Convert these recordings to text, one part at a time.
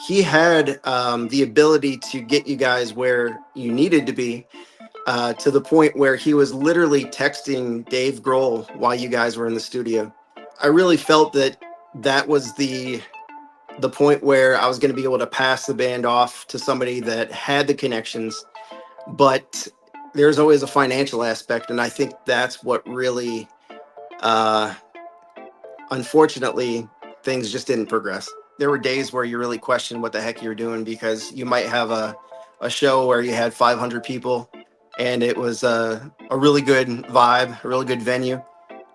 he had the ability to get you guys where you needed to be, to the point where he was literally texting Dave Grohl while you guys were in the studio. I really felt that that was the point where I was going to be able to pass the band off to somebody that had the connections, but there's always a financial aspect, and I think that's what really, uh, unfortunately, things just didn't progress. There were days where you really questioned what the heck you were doing, because you might have a show where you had 500 people and it was a really good vibe, a really good venue.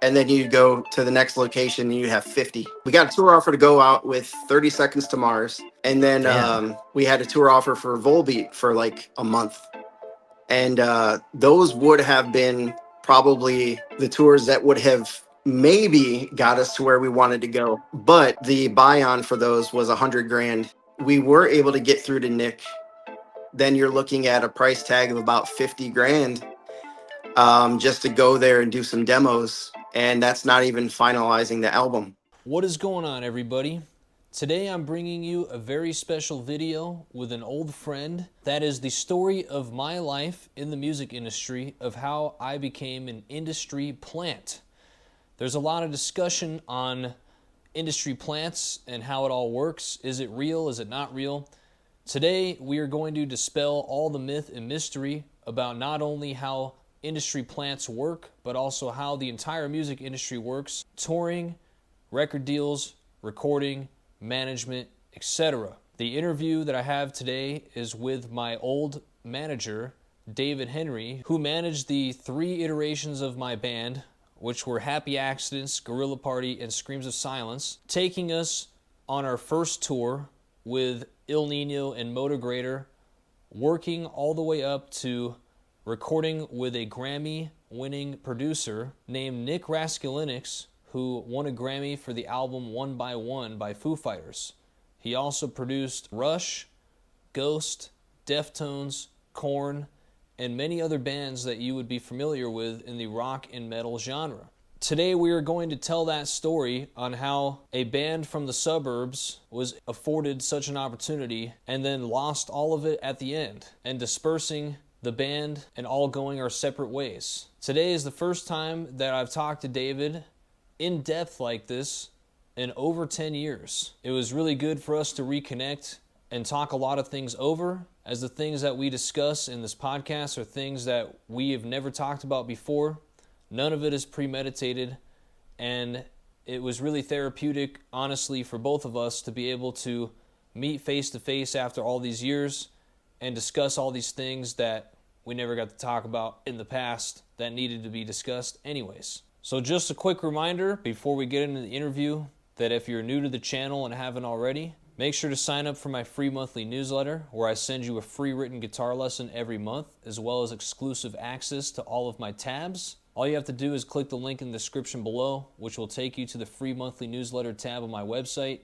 And then you'd go to the next location and you'd have 50. We got a tour offer to go out with 30 Seconds to Mars. And then Damn. we had a tour offer for Volbeat for like a month. And those would have been probably the tours that would have maybe got us to where we wanted to go. But the buy on for those was 100 grand. We were able to get through to Nick. Then you're looking at a price tag of about 50 grand, just to go there and do some demos. And that's not even finalizing the album. What is going on, everybody? Today I'm bringing you a very special video with an old friend. That is the story of my life in the music industry, of how I became an industry plant. There's a lot of discussion on industry plants and how it all works. Is it real? Is it not real? Today we are going to dispel all the myth and mystery about not only how industry plants work, but also how the entire music industry works: touring, record deals, recording, management, etc. The interview that I have today is with my old manager, David Henry, who managed the 3 iterations of my band, which were Happy Accidents, Gorilla Party, and Screams of Silence, taking us on our first tour with Il Nino and Motograder, working all the way up to recording with a Grammy-winning producer named Nick Raskulinecz, who won a Grammy for the album One by One by Foo Fighters. He also produced Rush, Ghost, Deftones, Korn, and many other bands that you would be familiar with in the rock and metal genre. Today we are going to tell that story on how a band from the suburbs was afforded such an opportunity and then lost all of it at the end, and dispersing the band and all going our separate ways. Today is the first time that I've talked to David in depth like this in over 10 years. It was really good for us to reconnect and talk a lot of things over, as the things that we discuss in this podcast are things that we have never talked about before. None of it is premeditated, and it was really therapeutic, honestly, for both of us to be able to meet face to face after all these years and discuss all these things that we never got to talk about in the past that needed to be discussed anyways. So just a quick reminder before we get into the interview that if you're new to the channel and haven't already, make sure to sign up for my free monthly newsletter, where I send you a free written guitar lesson every month, as well as exclusive access to all of my tabs. All you have to do is click the link in the description below, which will take you to the free monthly newsletter tab on my website.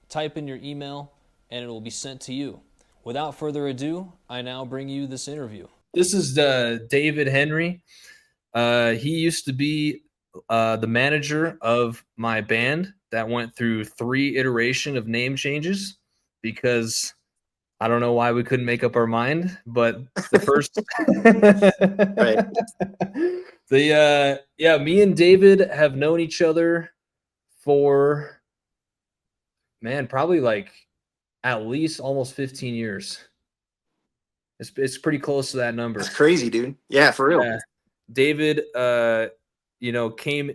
Type in your email, and it will be sent to you. Without further ado, I now bring you this interview. This is David Henry. He used to be the manager of my band that went through 3 iteration of name changes, because I don't know why we couldn't make up our mind, but the first Right. Me and David have known each other for, man, probably like at least almost 15 years. It's pretty close to that number. That's crazy, dude. Yeah, for real. Yeah. David came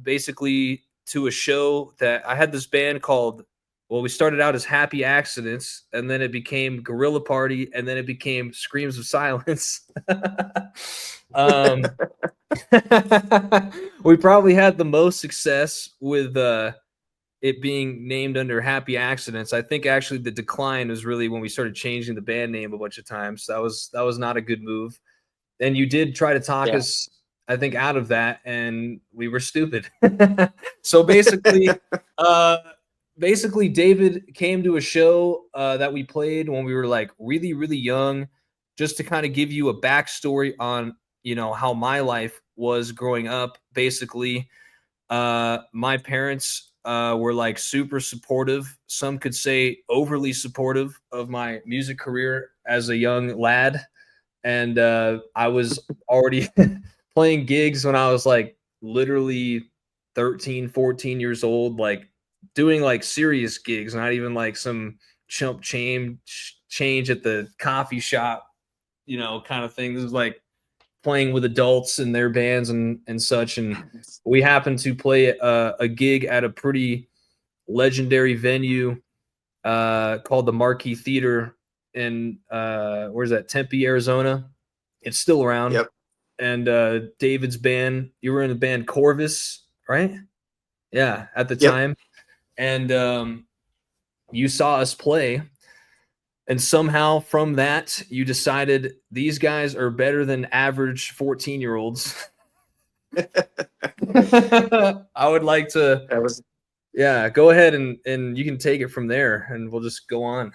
basically to a show that I had. This band called, well, we started out as Happy Accidents, and then it became Gorilla Party, and then it became Screams of Silence. We probably had the most success with it being named under Happy Accidents. I think actually the decline was really when we started changing the band name a bunch of times. That was not a good move. And you did try to talk us, I think, out of that, and we were stupid. So basically, David came to a show that we played when we were like really, really young, just to kind of give you a backstory on, how my life was growing up. Basically, my parents were like super supportive. Some could say overly supportive of my music career as a young lad. And I was already playing gigs when I was like literally 13, 14 years old, like doing like serious gigs, not even like some chump change at the coffee shop, kind of thing. This is like playing with adults and their bands and such. And we happened to play a gig at a pretty legendary venue called the Marquee Theater in where's that, Tempe, Arizona. It's still around. Yep. And David's band, you were in the band Corvus, right? Yeah, at the Yep. time. And you saw us play. And somehow from that, you decided these guys are better than average 14-year-olds. I would like to, That was yeah, go ahead and you can take it from there and we'll just go on.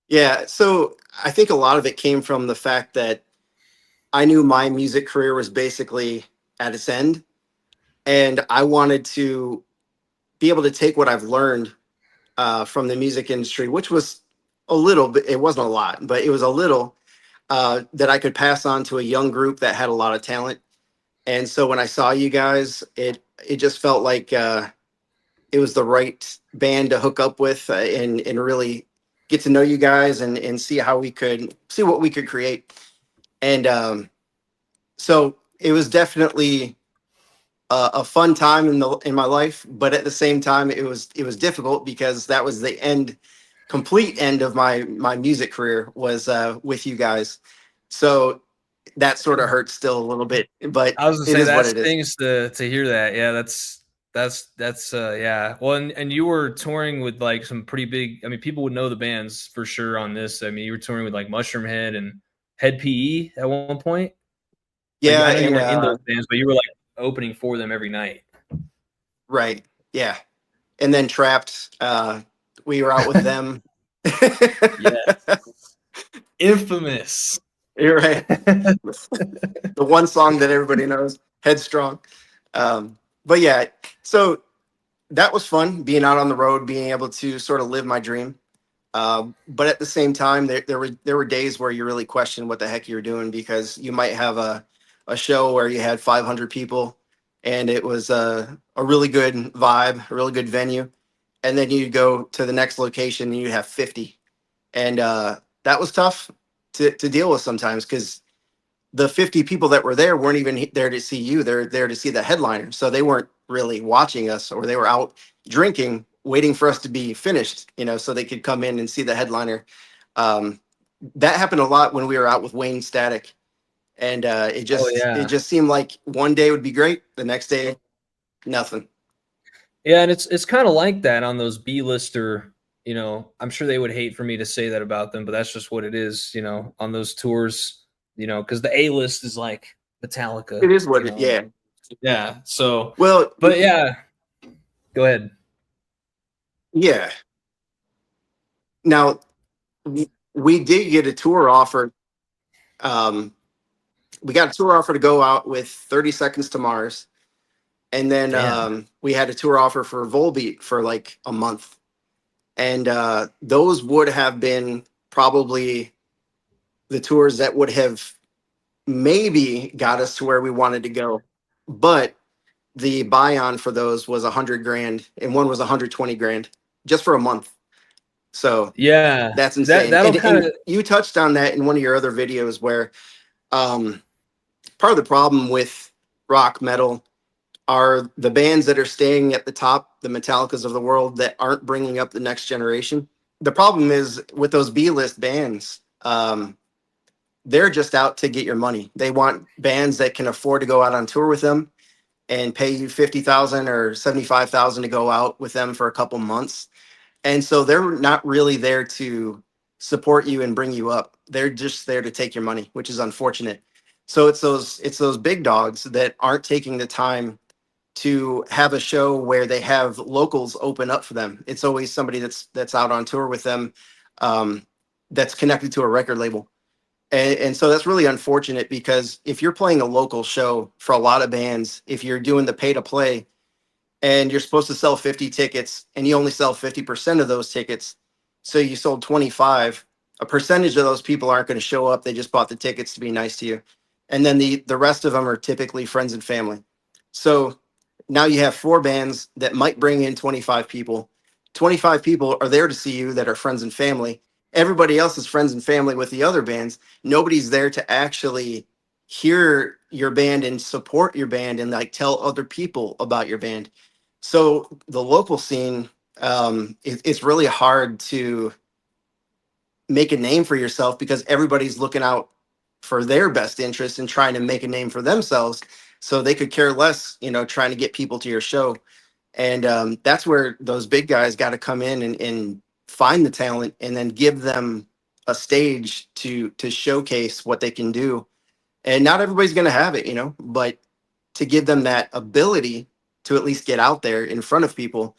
Yeah. So I think a lot of it came from the fact that I knew my music career was basically at its end, and I wanted to be able to take what I've learned from the music industry, which was a little bit, it wasn't a lot, but it was a little that I could pass on to a young group that had a lot of talent. And so when I saw you guys, it just felt like it was the right band to hook up with and really get to know you guys and see how we could see what we could create. And so it was definitely a fun time in my life, but at the same time, it was difficult because that was the complete end of my music career was with you guys. So that sort of hurts still a little bit, but I was gonna it say is what that it is. stings to hear that. Yeah, that's yeah. Well, and you were touring with like some pretty big. I mean, people would know the bands for sure on this. I mean, you were touring with like Mushroom Head and Head PE at one point. Like, Yeah, I know you and weren't in those bands, but you were like opening for them every night. right, yeah, and then Trapped. We were out with them. Yeah, infamous. You're right. The one song that everybody knows, Headstrong. But yeah, so that was fun being out on the road, being able to sort of live my dream. But at the same time, there were days where you really question what the heck you're doing because you might have a show where you had 500 people and it was a really good vibe, a really good venue, and then you go to the next location and you have 50, and that was tough to deal with sometimes because the 50 people that were there weren't even there to see you. They're there to see the headliner. So they weren't really watching us, or they were out drinking, waiting for us to be finished, so they could come in and see the headliner. Um, that happened a lot when we were out with Wayne Static. And it Oh just it yeah, just seemed like one day would be great, the next day nothing. yeah, and it's kind of like that on those B-lister. I'm sure they would hate for me to say that about them, but that's just what it is. On those tours. Because the A-list is like It Metallica. is what it, yeah. Yeah. So, Well, but yeah, go ahead. yeah. Now we did get a tour offer. Um, we got a tour offer to go out with 30 Seconds to Mars. And then Damn. we had a tour offer for Volbeat for like a month. And those would have been probably the tours that would have maybe got us to where we wanted to go. But the buy on for those was 100 grand and one was 120 grand just for a month. So Yeah, that's that insane. that'll kind And of. you touched on that in one of your other videos where um, part of the problem with rock metal are the bands that are staying at the top, the Metallicas of the world that aren't bringing up the next generation. The problem is with those B-list bands, they're just out to get your money. They want bands that can afford to go out on tour with them and pay you 50,000 or 75,000 to go out with them for a couple months. And so they're not really there to support you and bring you up. They're just there to take your money, which is unfortunate. So it's those big dogs that aren't taking the time to have a show where they have locals open up for them. It's always somebody that's out on tour with them, um, that's connected to a record label. And so that's really unfortunate because if you're playing a local show for a lot of bands, if you're doing the pay to play and you're supposed to sell 50 tickets, and you only sell 50% of those tickets. So you sold 25. A percentage of those people aren't going to show up. They just bought the tickets to be nice to you. And then the rest of them are typically friends and family. So now you have four bands that might bring in 25 people. 25 people are there to see you that are friends and family. Everybody else is friends and family with the other bands. Nobody's there to actually hear your band and support your band and like tell other people about your band. So the local scene, it's really hard to make a name for yourself because everybody's looking out for their best interest and trying to make a name for themselves. So they could care less, trying to get people to your show. And that's where those big guys got to come in and find the talent and then give them a stage to showcase what they can do. And not everybody's going to have it, but to give them that ability to at least get out there in front of people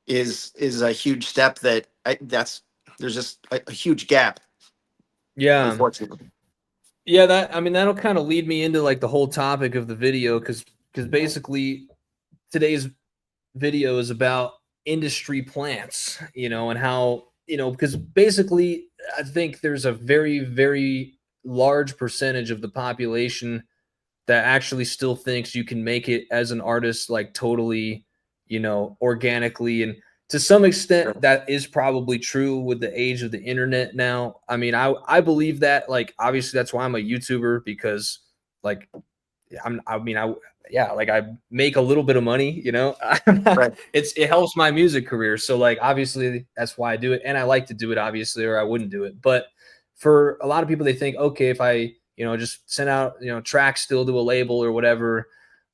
is a huge step there's just a huge gap, Yeah. unfortunately. Yeah, that'll kind of lead me into like the whole topic of the video because basically today's video is about industry plants, and how, because basically I think there's a very, very large percentage of the population that actually still thinks you can make it as an artist, like totally, organically. And to some extent, that is probably true with the age of the internet now. I mean, I believe that, like, obviously that's why I'm a YouTuber, because like yeah, like I make a little bit of money, Right. it helps my music career. So like, obviously that's why I do it. And I like to do it, obviously, or I wouldn't do it. But for a lot of people, they think, okay, if I, just send out, tracks still to a label or whatever,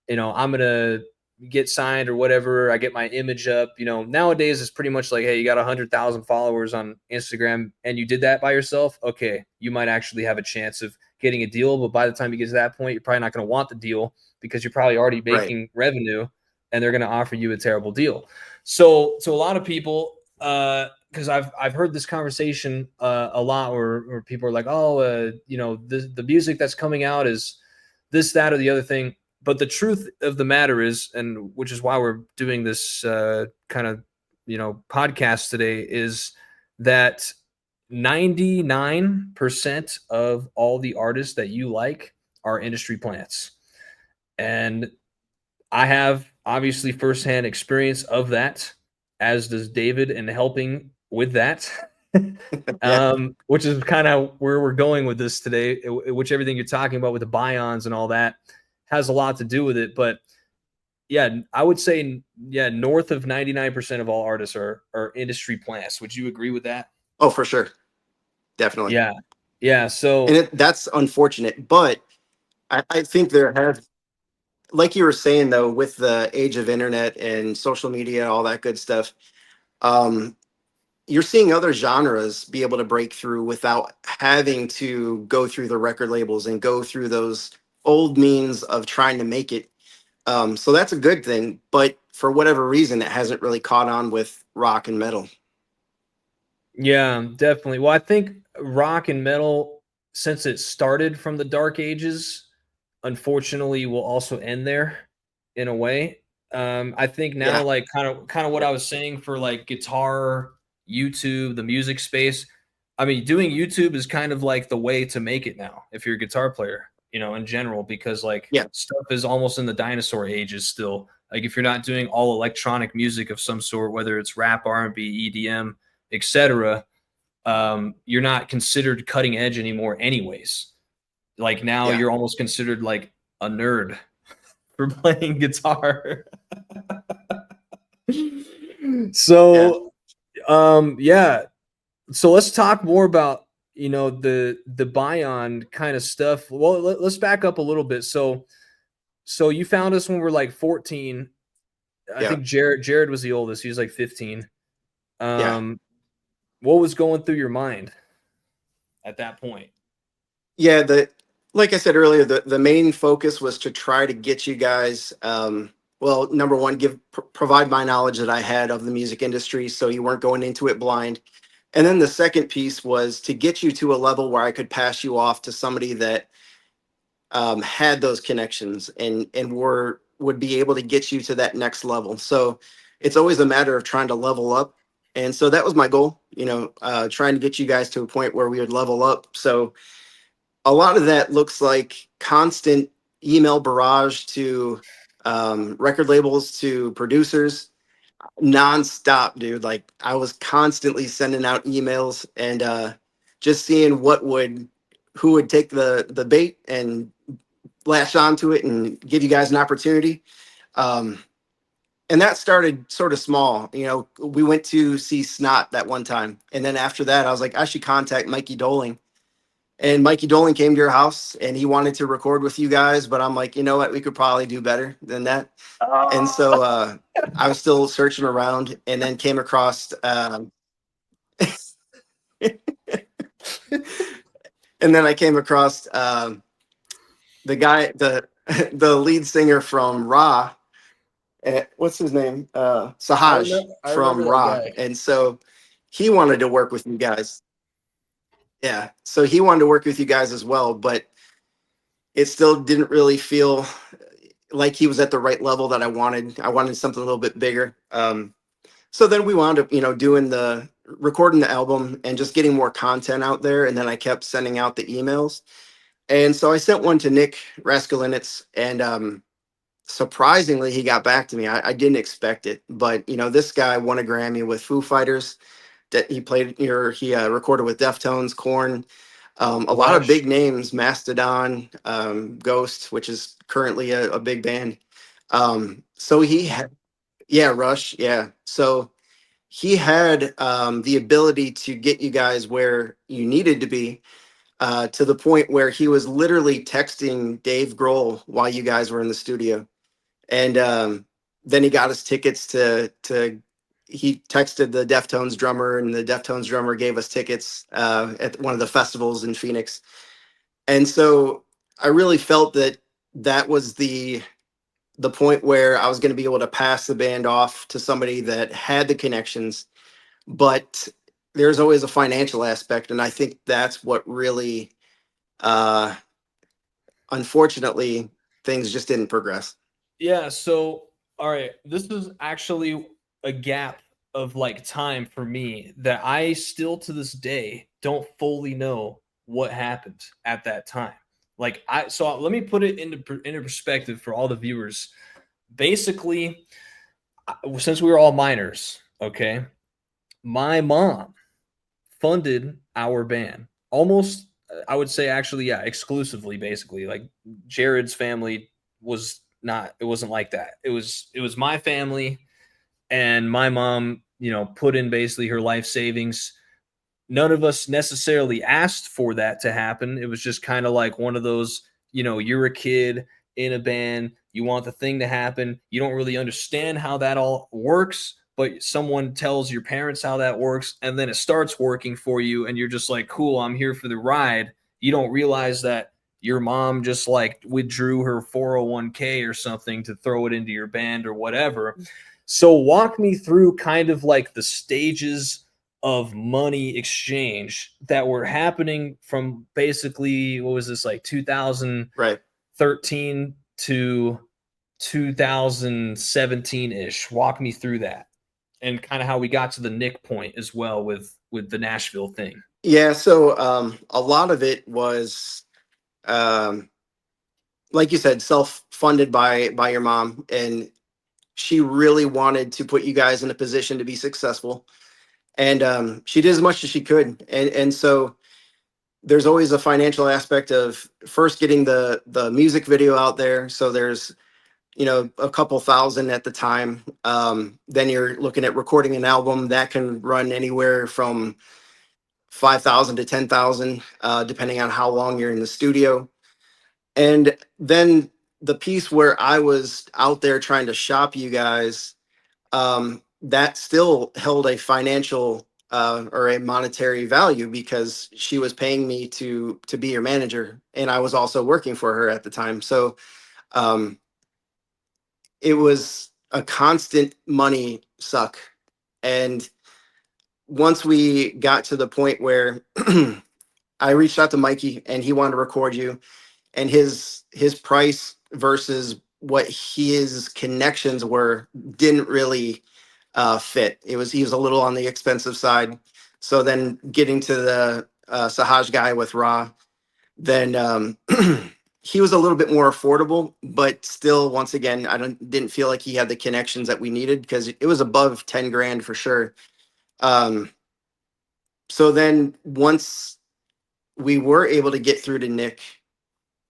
I'm going to get signed or whatever. I get my image up, nowadays it's pretty much like, hey, you got 100,000 followers on Instagram and you did that by yourself. Okay. You might actually have a chance of getting a deal. But by the time you get to that point, you're probably not going to want the deal because you're probably already Right. making revenue and they're going to offer you a terrible deal. So a lot of people, because I've heard this conversation a lot where people are like, oh, the music that's coming out is this, that, or the other thing. But the truth of the matter is, and which is why we're doing this kind of podcast today, is that 99% of all the artists that you like are industry plants. And I have obviously firsthand experience of that, as does David, in helping with that. Yeah. Which is kind of where we're going with this today, which everything you're talking about with the buy-ons and all that has a lot to do with it. But yeah, I would say, yeah, north of 99% of all artists are industry plants. Would you agree with that? Oh, for sure. Definitely. Yeah. Yeah. And So that's unfortunate, but I think there have, like you were saying though, with the age of internet and social media, all that good stuff, um, you're seeing other genres be able to break through without having to go through the record labels and go through those old means of trying to make it. So that's a good thing, but for whatever reason, it hasn't really caught on with rock and metal. yeah, definitely. Well, I think rock and metal, since it started from the dark ages, unfortunately will also end there in a way. I think now, Yeah, like kind of what I was saying for like guitar, YouTube, the music space. I mean, doing YouTube is kind of like the way to make it now if you're a guitar player, in general, because like yeah, stuff is almost in the dinosaur ages still. Like if you're not doing all electronic music of some sort, whether it's rap, R&B, EDM, etc., you're not considered cutting edge anymore, anyways. Like now yeah, you're almost considered like a nerd for playing guitar. yeah. So yeah. So let's talk more about the buy-on kind of stuff. Well, let's back up a little bit. So you found us when we were like 14. I Yeah. think Jared was the oldest. He was like 15. Yeah. What was going through your mind at that point? Yeah, like I said earlier, the main focus was to try to get you guys, well, number one, provide my knowledge that I had of the music industry, so you weren't going into it blind. And then the second piece was to get you to a level where I could pass you off to somebody that had those connections and were would be able to get you to that next level. So it's always a matter of trying to level up. And so that was my goal, trying to get you guys to a point where we would level up. So a lot of that looks like constant email barrage to record labels, to producers, nonstop, dude. Like I was constantly sending out emails and just seeing who would take the bait and latch onto it and give you guys an opportunity. Um, and that started sort of small. We went to see Snot that one time, and then after that, I was like, I should contact Mikey Doling. And Mikey Doling came to your house, and he wanted to record with you guys, but I'm like, you know what, we could probably do better than that. And so I was still searching around, and then came across, and then I came across the guy, the the lead singer from Ra. What's his name? Sahaj I remember from that Ra. guy. And so he wanted to work with you guys. Yeah. So he wanted to work with you guys as well, but it still didn't really feel like he was at the right level that I wanted. I wanted something a little bit bigger. So then we wound up, doing recording the album and just getting more content out there. And then I kept sending out the emails. And so I sent one to Nick Raskulinecz, and surprisingly, he got back to me. I didn't expect it, but this guy won a Grammy with Foo Fighters. That he played, or he recorded with Deftones, Korn, a lot of Rush. big names, Mastodon, Ghost, which is currently a big band. So he had, yeah, Rush, yeah. So he had the ability to get you guys where you needed to be, to the point where he was literally texting Dave Grohl while you guys were in the studio. And then he got us tickets to he texted the Deftones drummer, and the Deftones drummer gave us tickets at one of the festivals in Phoenix. And so I really felt that that was the point where I was going to be able to pass the band off to somebody that had the connections, but there's always a financial aspect, and I think that's what really, uh, unfortunately, things just didn't progress. Yeah, so all right, this is actually a gap of like time for me that I still to this day don't fully know what happened at that time. Like let me put it into perspective for all the viewers. Basically, since we were all minors, okay, my mom funded our band almost, I would say actually, yeah, exclusively. Basically, like Jared's family was not, it wasn't like that. It was my family, and my mom, put in basically her life savings. None of us necessarily asked for that to happen. It was just kind of like one of those, you're a kid in a band, you want the thing to happen, you don't really understand how that all works, but someone tells your parents how that works, and then it starts working for you, and you're just like, cool, I'm here for the ride. You don't realize that your mom just like withdrew her 401k or something to throw it into your band or whatever. So walk me through kind of like the stages of money exchange that were happening from basically, what was this, like 2013 Right. to 2017-ish. Walk me through that, and kind of how we got to the Nick point as well with the Nashville thing. Yeah, so a lot of it was, um, like you said, self-funded by your mom, and she really wanted to put you guys in a position to be successful, and she did as much as she could, and so there's always a financial aspect of first getting the music video out there. So there's a couple thousand at the time. Then you're looking at recording an album that can run anywhere from 5,000 to 10,000, depending on how long you're in the studio. And then the piece where I was out there trying to shop you guys, that still held a financial or a monetary value, because she was paying me to be your manager, and I was also working for her at the time. So um, it was a constant money suck. And once we got to the point where I reached out to Mikey, and he wanted to record you, and his price versus what his connections were didn't really fit. He was a little on the expensive side. So then getting to the Sahaj guy with Ra, then he was a little bit more affordable, but still, once again, didn't feel like he had the connections that we needed because it was above 10 grand for sure. Um, so then once we were able to get through to Nick,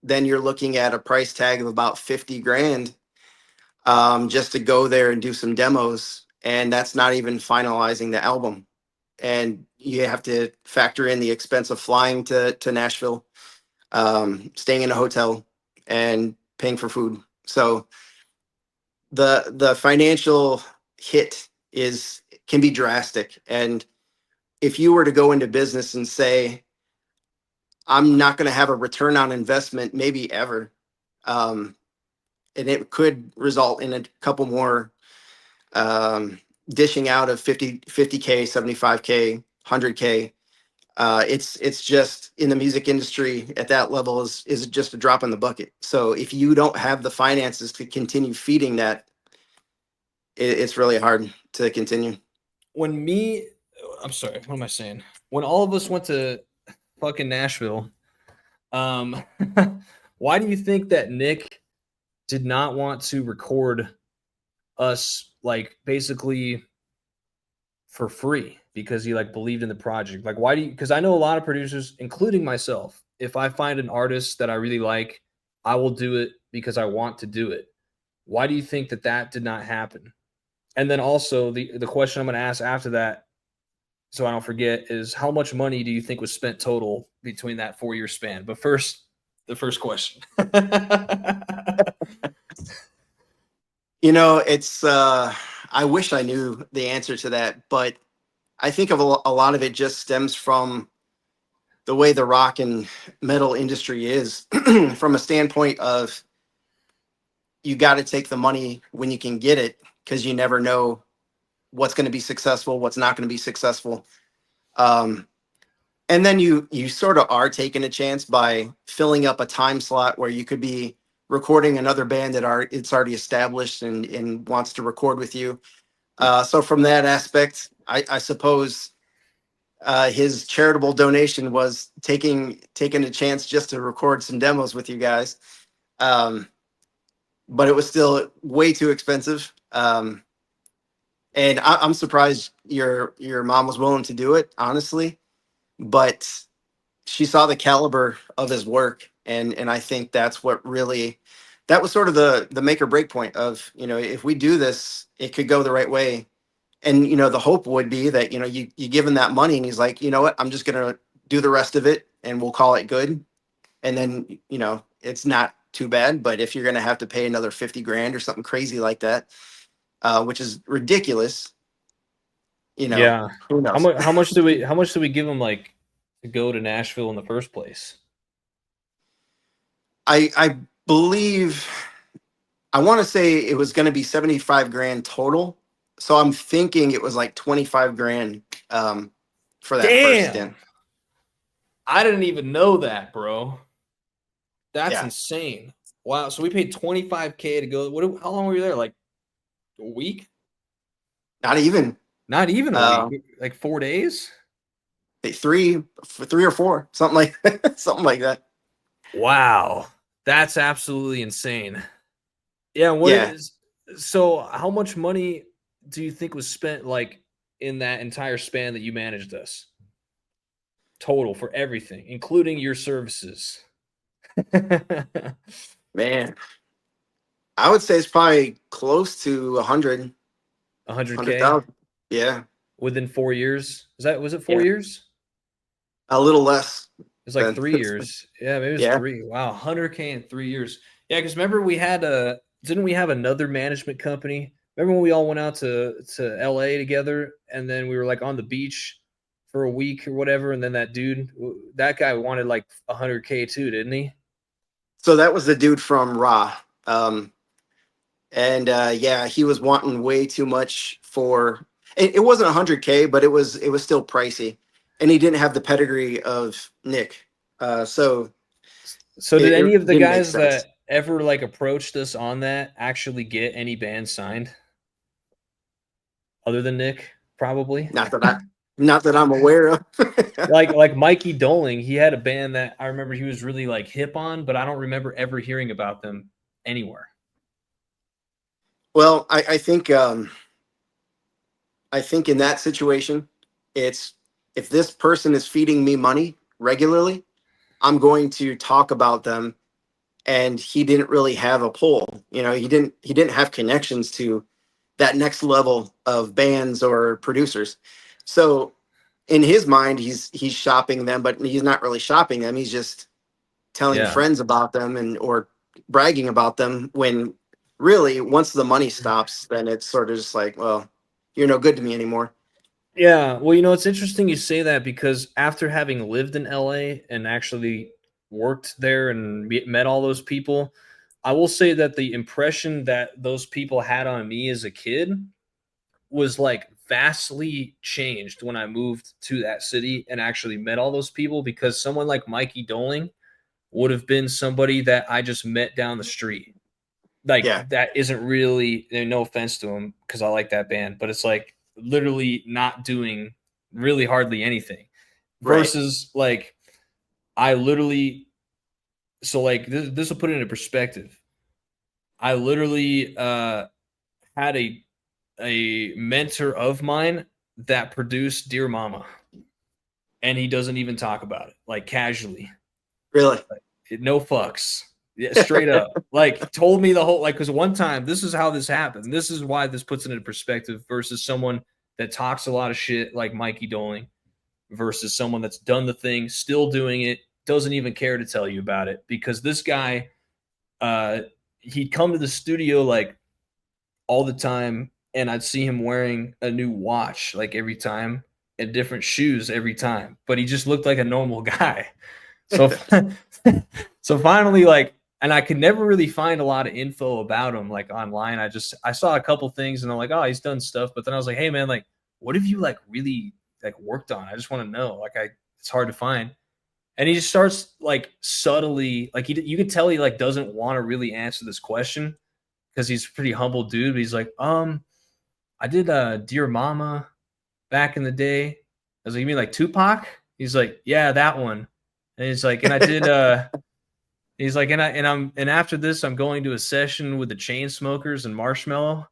then you're looking at a price tag of about 50 grand just to go there and do some demos. And that's not even finalizing the album. And you have to factor in the expense of flying to Nashville, staying in a hotel, and paying for food. So the financial hit can be drastic. And if you were to go into business and say, I'm not going to have a return on investment, maybe ever, and it could result in a couple more dishing out of 50K, 75K, 100K. It's just in the music industry at that level is just a drop in the bucket. So if you don't have the finances to continue feeding that, it's really hard to continue. I'm sorry, what am I saying? When all of us went to fucking Nashville, um, why do you think that Nick did not want to record us like basically for free because he like believed in the project? Like, why do you? Because I know a lot of producers, including myself, if I find an artist that I really like, I will do it because I want to do it. Why do you think that that did not happen? And then also the question I'm going to ask after that, so I don't forget, is how much money do you think was spent total between that 4-year span? But first, the first question. It's I wish I knew the answer to that, but I think of a lot of it just stems from the way the rock and metal industry is from a standpoint of you got to take the money when you can get it because you never know what's going to be successful, what's not going to be successful. Um, and then you sort of are taking a chance by filling up a time slot where you could be recording another band it's already established and wants to record with you. So from that aspect, I suppose his charitable donation was taking a chance just to record some demos with you guys. Um, but it was still way too expensive. And I'm surprised your mom was willing to do it, honestly. But she saw the caliber of his work, and I think that's what really that was sort of the make or break point of if we do this, it could go the right way. And the hope would be that you give him that money, and he's like, you know what, I'm just gonna do the rest of it, and we'll call it good. And then it's not too bad. But if you're gonna have to pay another 50 grand or something crazy like that, which is ridiculous, Yeah. who How knows? much? How much do we give him like to go to Nashville in the first place? I believe I want to say it was going to be 75 grand total. So I'm thinking it was like 25 grand for that first stint. Damn, I didn't even know that, bro. That's Yeah, insane. Wow. So we paid 25K to go. How long were you there? Like a week? not even Not even a week. uh, Like 4 days. 3 or 4, something like something like that. Wow, that's absolutely insane. Yeah. What Yeah. is so? How much money do you think was spent like in that entire span that you managed us? Total for everything, including your services. Man, I would say it's probably close to 100, 100K 100,000. Yeah. within 4 years. Was it four Yeah. years? A little less It's like than 3 years. Yeah, maybe it's yeah. three. Wow, 100K in 3 years. Yeah, because remember we had didn't we have another management company? Remember when we all went out to LA together and then we were like on the beach for a week or whatever, and then that guy wanted like 100K too, didn't he? So that was the dude from Raw. Um, and yeah, he was wanting way too much for it wasn't 100K, but it was still pricey, and he didn't have the pedigree of Nick. So So did it any of the didn't make guys that sense. ever like approached us on that actually get any bands signed other than Nick? Probably. Not that I, not that I'm aware of. Like Mikey Doling, he had a band that I remember he was really like hip on, but I don't remember ever hearing about them anywhere. Well, I think in that situation, it's if this person is feeding me money regularly, I'm going to talk about them. And he didn't really have a pull. You know, he didn't have connections to that next level of bands or producers. So in his mind, he's shopping them, but he's not really shopping them. He's just telling Yeah. friends about them and or bragging about them when really once the money stops, then it's sort of just like, well, you're no good to me anymore. Yeah, well, it's interesting you say that because after having lived in LA and actually worked there and met all those people, I will say that the impression that those people had on me as a kid was like vastly changed when I moved to that city and actually met all those people because someone like Mikey Doling would have been somebody that I just met down the street. Like Yeah, that isn't really, no offense to him because I like that band, but it's like literally not doing really hardly anything right. versus like I literally, so like this will put it into perspective. I literally had a mentor of mine that produced Dear Mama, and he doesn't even talk about it like casually. Really. No fucks. Yeah, straight up. Like told me the whole like because one time this is how this happened. This is why this puts it into perspective versus someone that talks a lot of shit like Mikey Doling versus someone that's done the thing, still doing it, doesn't even care to tell you about it. Because this guy, uh, he'd come to the studio like all the time, and I'd see him wearing a new watch like every time and different shoes every time. But he just looked like a normal guy. So so finally, like, and I could never really find a lot of info about him like online. I saw a couple things and I'm like, oh, he's done stuff. But then I was like, hey man, like, what have you like really like worked on? I just want to know. Like it's hard to find. And he just starts like subtly, like you could tell he like doesn't want to really answer this question because he's a pretty humble dude. But he's like, I did Dear Mama back in the day. I was like, you mean like Tupac? He's like, yeah, that one. And he's like, and I did he's like, and after this, I'm going to a session with the chain smokers and Marshmallow.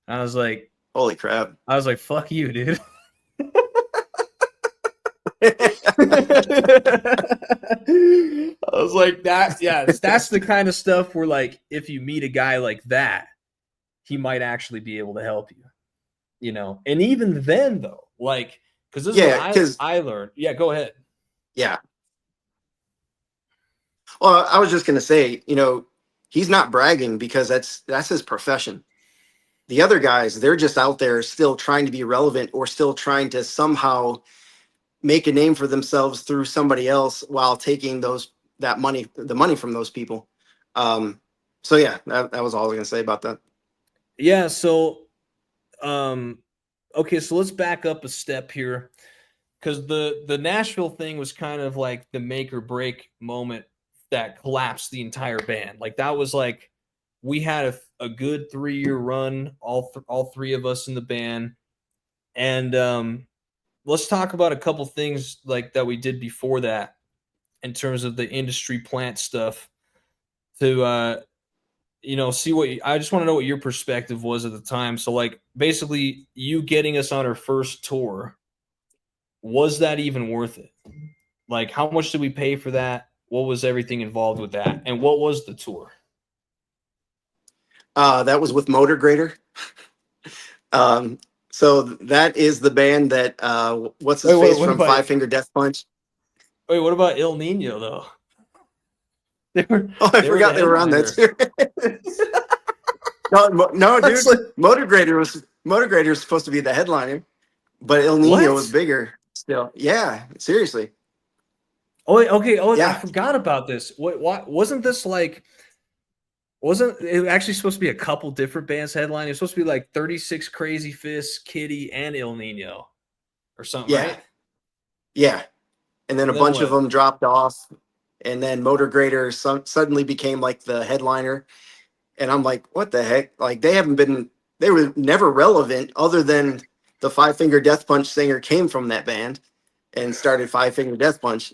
And Holy crap. I was like, fuck you, dude. I was like, that's the kind of stuff where like if you meet a guy like that, he might actually be able to help you. And even then though, like, because this is Yeah, what because I learned. Yeah, go ahead. yeah. Well, I was just gonna say, he's not bragging because that's his profession. The other guys, they're just out there still trying to be relevant or still trying to somehow make a name for themselves through somebody else while taking the money from those people. So yeah, that was all I was gonna say about that. Yeah, so um okay, so let's back up a step here because the Nashville thing was kind of like the make or break moment that collapsed the entire band. Like that was like we had a good 3-year run, all three of us in the band, and let's talk about a couple things like that we did before that in terms of the industry plant stuff to see what I just want to know what your perspective was at the time. So like basically you getting us on our first tour, was that even worth it? Like how much did we pay for that? What was everything involved with that? And what was the tour? That was with Motor Grader. Um, so that is the band that what's his Wait, face what from about Five Finger Death Punch. what about Il Nino though? They were Oh, I they were the forgot they were on that headliner. too. No, That's dude. like Motor Grader was supposed to be the headliner, but El Nino was what? bigger still. Yeah, seriously. Oh, okay. Oh, I Yeah, forgot about this. What wasn't this like? Wasn't it actually supposed to be a couple different bands headline? It was supposed to be like 36 Crazy Fists, Kitty, and Il Nino or something, yeah, right? yeah. And then a And then bunch of what? them dropped off, and then Motor Grader suddenly became like the headliner. And I'm like, what the heck? Like they were never relevant other than the Five Finger Death Punch singer came from that band and started Five Finger Death Punch.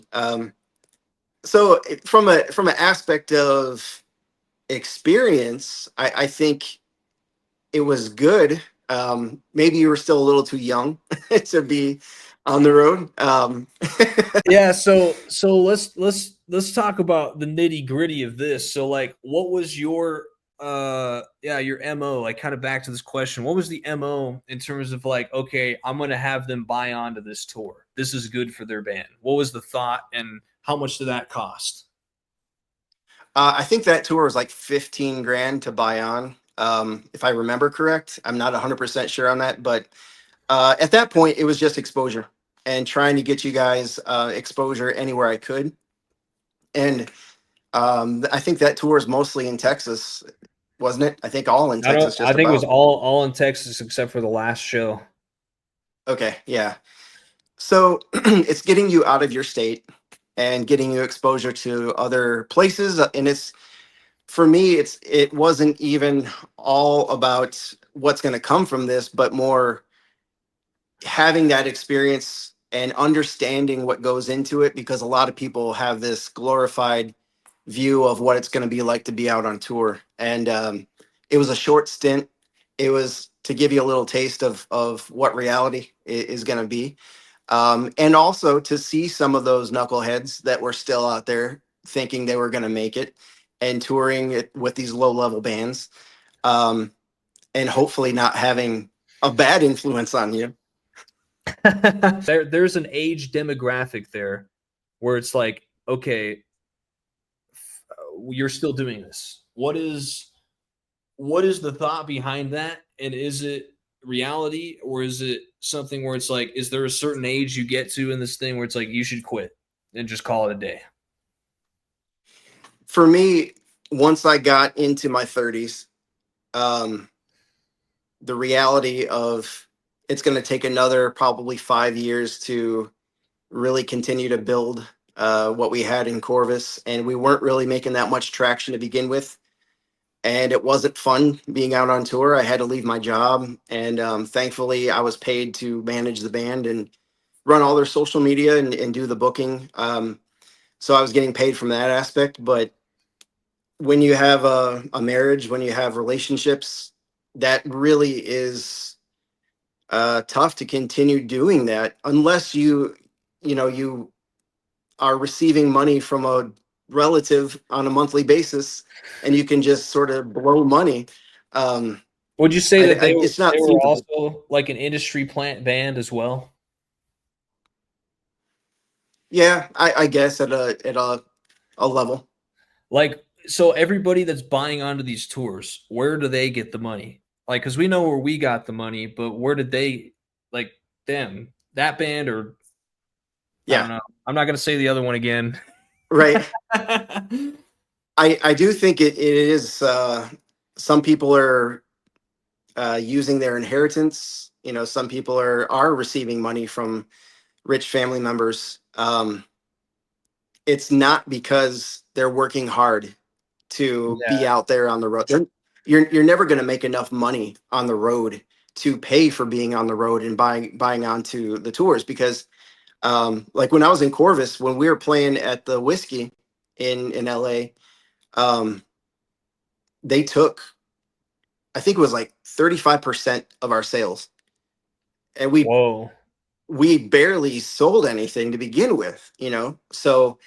So from an aspect of experience, I think it was good. Maybe you were still a little too young to be on the road. Yeah, so let's talk about the nitty gritty of this. So like, what was your your MO? Like, kind of back to this question, what was the MO in terms of like, okay, I'm gonna have them buy onto this tour. This is good for their band. What was the thought, and how much did that cost? I think that tour was like 15 grand to buy on. If I remember correct, I'm not 100% sure on that, but at that point, it was just exposure and trying to get you guys exposure anywhere I could. And I think that tour is mostly in Texas, wasn't it? I think all in I don't. Texas, I just think it was about. all in Texas except for the last show. Okay, yeah. So it's getting you out of your state and getting you exposure to other places. And it's for me, it wasn't even all about what's going to come from this, but more having that experience and understanding what goes into it, because a lot of people have this glorified view of what it's going to be like to be out on tour. And it was a short stint. It was to give you a little taste of what reality is going to be. And also to see some of those knuckleheads that were still out there thinking they were going to make it and touring it with these low level bands, um, and hopefully not having a bad influence on you. There's an age demographic there where it's like, okay, you're still doing this. What is the thought behind that? And is it reality, or is it something where it's like, is there a certain age you get to in this thing where it's like you should quit and just call it a day? For me, once I got into my 30s, um, the reality of it's going to take another probably 5 years to really continue to build what we had in Corvus, and we weren't really making that much traction to begin with. And it wasn't fun being out on tour. I had to leave my job, and thankfully, I was paid to manage the band and run all their social media and do the booking. So I was getting paid from that aspect. But when you have a marriage, when you have relationships, that really is tough to continue doing that unless you are receiving money from a relative on a monthly basis and you can just sort of blow money. um Would you say that it's not they were feasible. also like an industry plant band as well? Yeah, I guess at a level. Like, so everybody that's buying onto these tours, where do they get the money? Like, because we know where we got the money, but where did they, like, them, that band, or I don't Yeah, know. I'm not gonna say the other one again. right. I do think it is some people are using their inheritance. Some people are receiving money from rich family members. It's not because they're working hard to be Yeah. out there on the road. You're never going to make enough money on the road to pay for being on the road and buying onto the tours, because like when I was in Corvus, when we were playing at the Whiskey in LA, um, they took, I think it was like 35% of our sales, and Whoa. we barely sold anything to begin with. So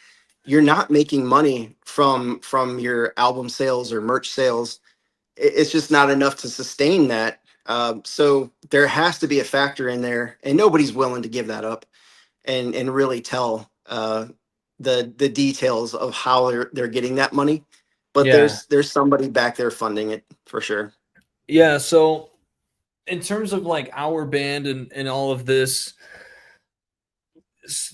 you're not making money from your album sales or merch sales. It's just not enough to sustain that. So there has to be a factor in there, and nobody's willing to give that up and really tell the details of how they're getting that money. But Yeah. there's somebody back there funding it for sure. Yeah. So in terms of like our band and all of this,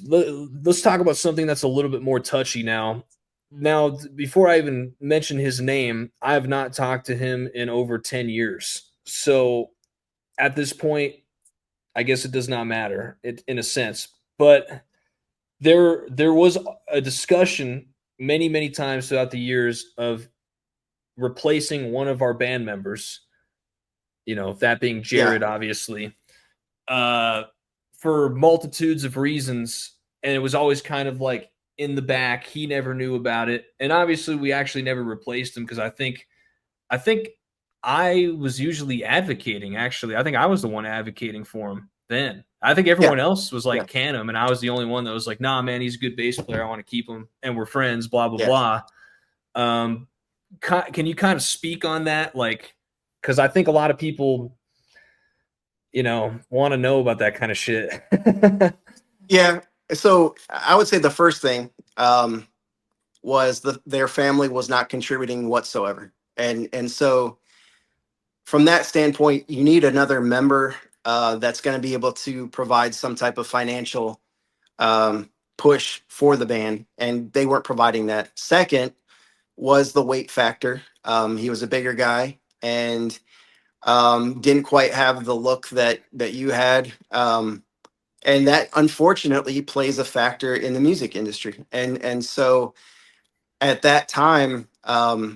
let's talk about something that's a little bit more touchy now. Now, before I even mention his name, I have not talked to him in over 10 years. So at this point, I guess it does not matter in a sense. But there was a discussion many, many times throughout the years of replacing one of our band members, you know, that being Yeah. Jared, obviously, uh, for multitudes of reasons. And it was always kind of like in the back. He never knew about it. And obviously we actually never replaced him because I think I was usually advocating, actually. I think I was the one advocating for him then. I think Yeah. everyone else was Yeah. like, can him. And I was the only one that was like, nah, man, he's a good bass player. I want to keep him. And we're friends, blah, blah, Yeah. blah. Um, can you kind of speak on that? Like, because I think a lot of people, you know, want to know about that kind of shit. Yeah. So I would say the first thing was their family was not contributing whatsoever, and so from that standpoint, you need another member that's going to be able to provide some type of financial push for the band, and they weren't providing that. Second was the weight factor. He was a bigger guy and didn't quite have the look that you had. And that unfortunately plays a factor in the music industry. And so at that time, the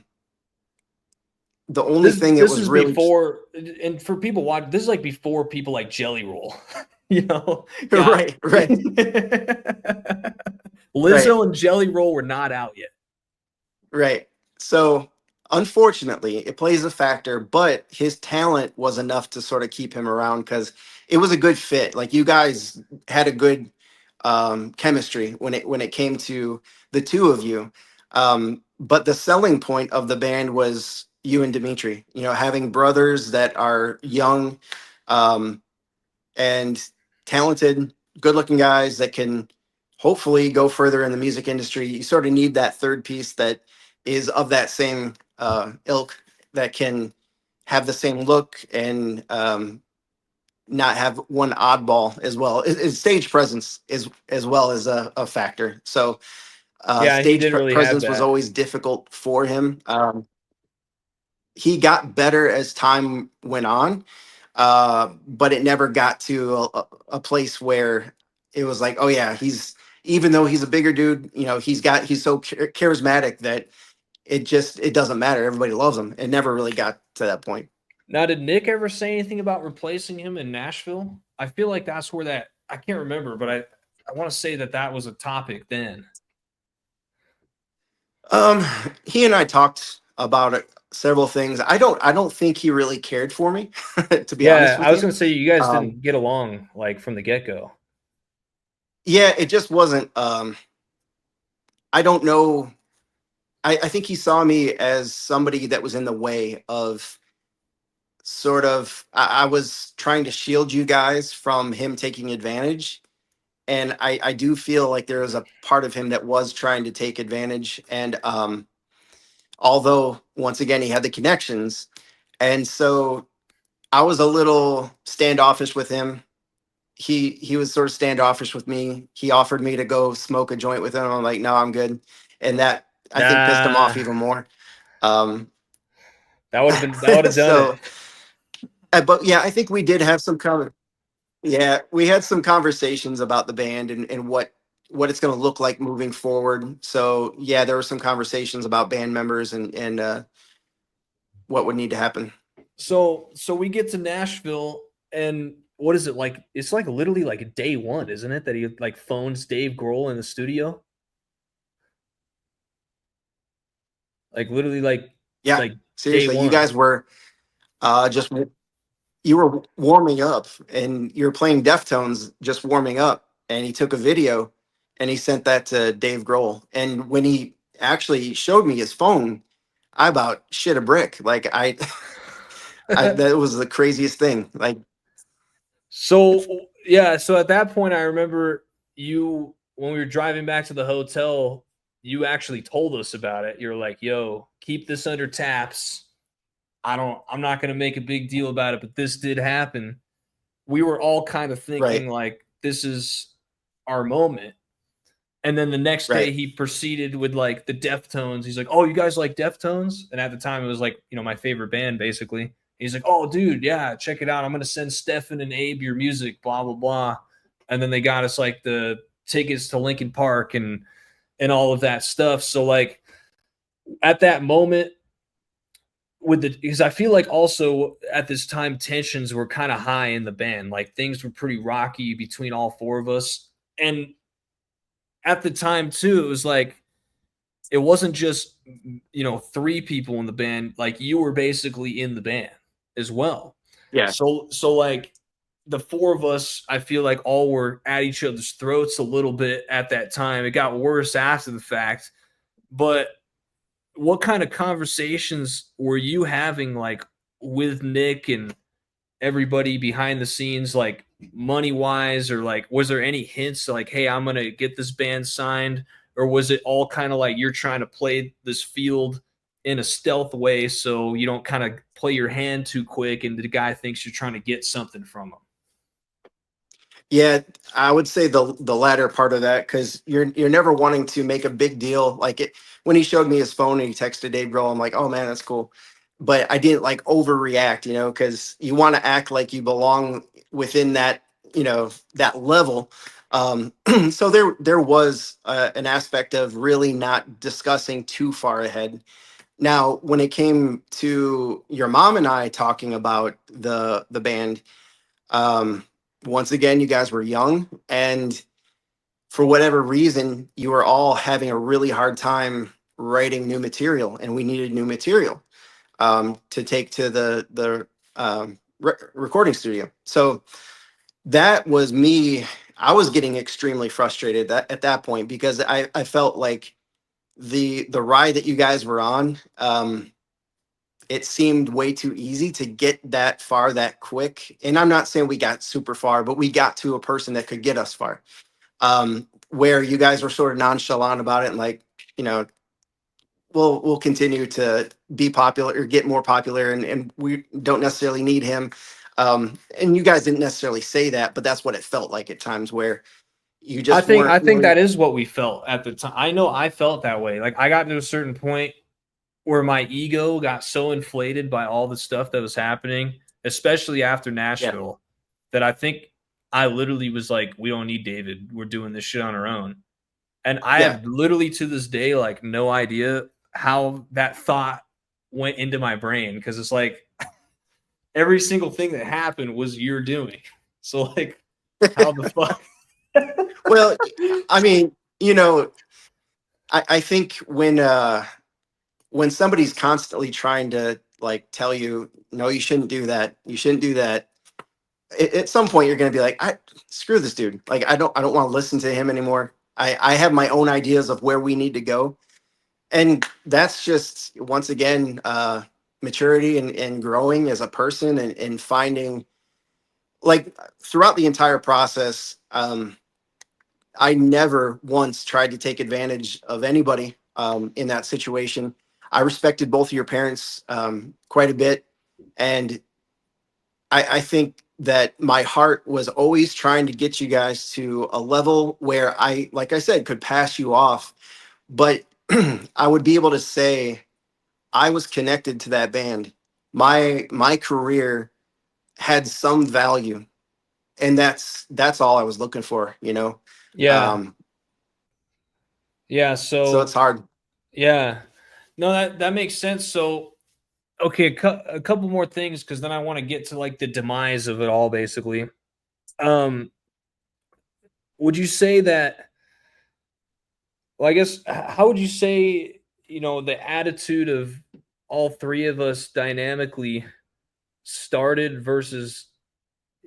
only this thing that this was is really before, and for people watching, this is like before people like Jelly Roll, you know, got right, right, right. Lizzo and Jelly Roll were not out yet. Right. So unfortunately, it plays a factor, but his talent was enough to sort of keep him around because it was a good fit. Like you guys had a good chemistry when it came to the two of you. But the selling point of the band was you and Dimitri. You know, having brothers that are young um, and talented, good-looking guys that can hopefully go further in the music industry. You sort of need that third piece that is of that same ilk that can have the same look and not have one oddball as well. Stage presence is as well as a factor. So Yeah, and he stage didn't really have presence was that. always difficult for him. He got better as time went on, but it never got to a place where it was like, oh yeah, he's even though he's a bigger dude, you know, he's so charismatic that it doesn't matter. Everybody loves him. It never really got to that point. Now, did Nick ever say anything about replacing him in Nashville? I feel like that's where that, I can't remember, but I want to say that that was a topic then. Um, he and I talked about it, several things. I don't think he really cared for me, to be honest Yeah, I with was you. gonna say you guys Um, didn't get along like from the get go. yeah, it just wasn't. I don't know. I think he saw me as somebody that was in the way of sort of. I was trying to shield you guys from him taking advantage, and I do feel like there was a part of him that was trying to take advantage. And although once again he had the connections, and so I was a little standoffish with him. He was sort of standoffish with me. He offered me to go smoke a joint with him. I'm like, no, I'm good, and that I think pissed him Nah, off even more. Um, that would have done it. so, but yeah, I think we did have yeah, we had some conversations about the band and what it's going to look like moving forward. So yeah, there were some conversations about band members and what would need to happen. So we get to Nashville, and what is it like? It's like literally like a day one, isn't it? That he like phones Dave Grohl in the studio, like literally Yeah, like day seriously, you one. guys were just you were warming up and you were playing Deftones, just warming up, and he took a video and he sent that to Dave Grohl. And when he actually showed me his phone, I about shit a brick. Like I that was the craziest thing. Like So yeah, so at that point, I remember you when we were driving back to the hotel, you actually told us about it. You're like, "Yo, keep this under taps. I'm not going to make a big deal about it, but this did happen." We were all kind of thinking right, like, "This is our moment." And then the next day, right, he proceeded with like the Deftones. He's like, "Oh, you guys like Deftones?" And at the time, it was like, you know, my favorite band, basically. He's like, "Oh, dude, yeah, check it out. I'm gonna send Stefan and Abe your music, blah blah blah." And then they got us like the tickets to Lincoln Park, and and all of that stuff. So like at that moment with the because I feel like also at this time tensions were kind of high in the band. Like things were pretty rocky between all four of us. And at the time too, it was like it wasn't just three people in the band. Like you were basically in the band as well. Yeah. So like the four of us, I feel like all were at each other's throats a little bit at that time. It got worse after the fact. But what kind of conversations were you having like with Nick and everybody behind the scenes, like money wise, or like was there any hints like, hey, I'm gonna get this band signed, or was it all kind of like you're trying to play this field in a stealth way so you don't kind of play your hand too quick and the guy thinks you're trying to get something from him? Yeah, I would say the latter part of that, because you're never wanting to make a big deal. Like it when he showed me his phone and he texted Dave Grohl, I'm like, oh man, that's cool. But I didn't like overreact, because you want to act like you belong within that, that level. So there was an aspect of really not discussing too far ahead. Now, when it came to your mom and I talking about the band, um, once again, you guys were young, and for whatever reason, you were all having a really hard time writing new material, and we needed new material to take to the recording studio. So that was me. I was getting extremely frustrated at that point, because I felt like the ride that you guys were on. It seemed way too easy to get that far that quick. And I'm not saying we got super far, but we got to a person that could get us far. Where you guys were sort of nonchalant about it, and like, you know, we'll continue to be popular or get more popular, and we don't necessarily need him. And you guys didn't necessarily say that, but that's what it felt like at times, where you I just think weren't I think really. that is what we felt at the time. I know I felt that way. Like I got to a certain point where my ego got so inflated by all the stuff that was happening, especially after Yeah, Nashville, that I think I literally was like, we don't need David. We're doing this shit on our own. And I yeah. have literally to this day like no idea how that thought went into my brain, because it's like every single thing that happened was you're doing. So like how the fuck Well, I mean, I think when somebody's constantly trying to like tell you, no, you shouldn't do that, you shouldn't do that, at some point you're going to be like, I screw this dude. Like I don't want to listen to him anymore. I have my own ideas of where we need to go. And that's just, once again, maturity and growing as a person, and finding, like, throughout the entire process. I never once tried to take advantage of anybody in that situation. I respected both of your parents quite a bit. And I think that my heart was always trying to get you guys to a level where I, like I said, could pass you off. But I would be able to say I was connected to that band. My career had some value. And that's all I was looking for. Yeah. Um, Yeah, so it's so hard. yeah. No, that makes sense. So okay, a couple more things because then I want to get to like the demise of it all basically. Um would you say that, well, I guess how would you say, the attitude of all three of us dynamically started versus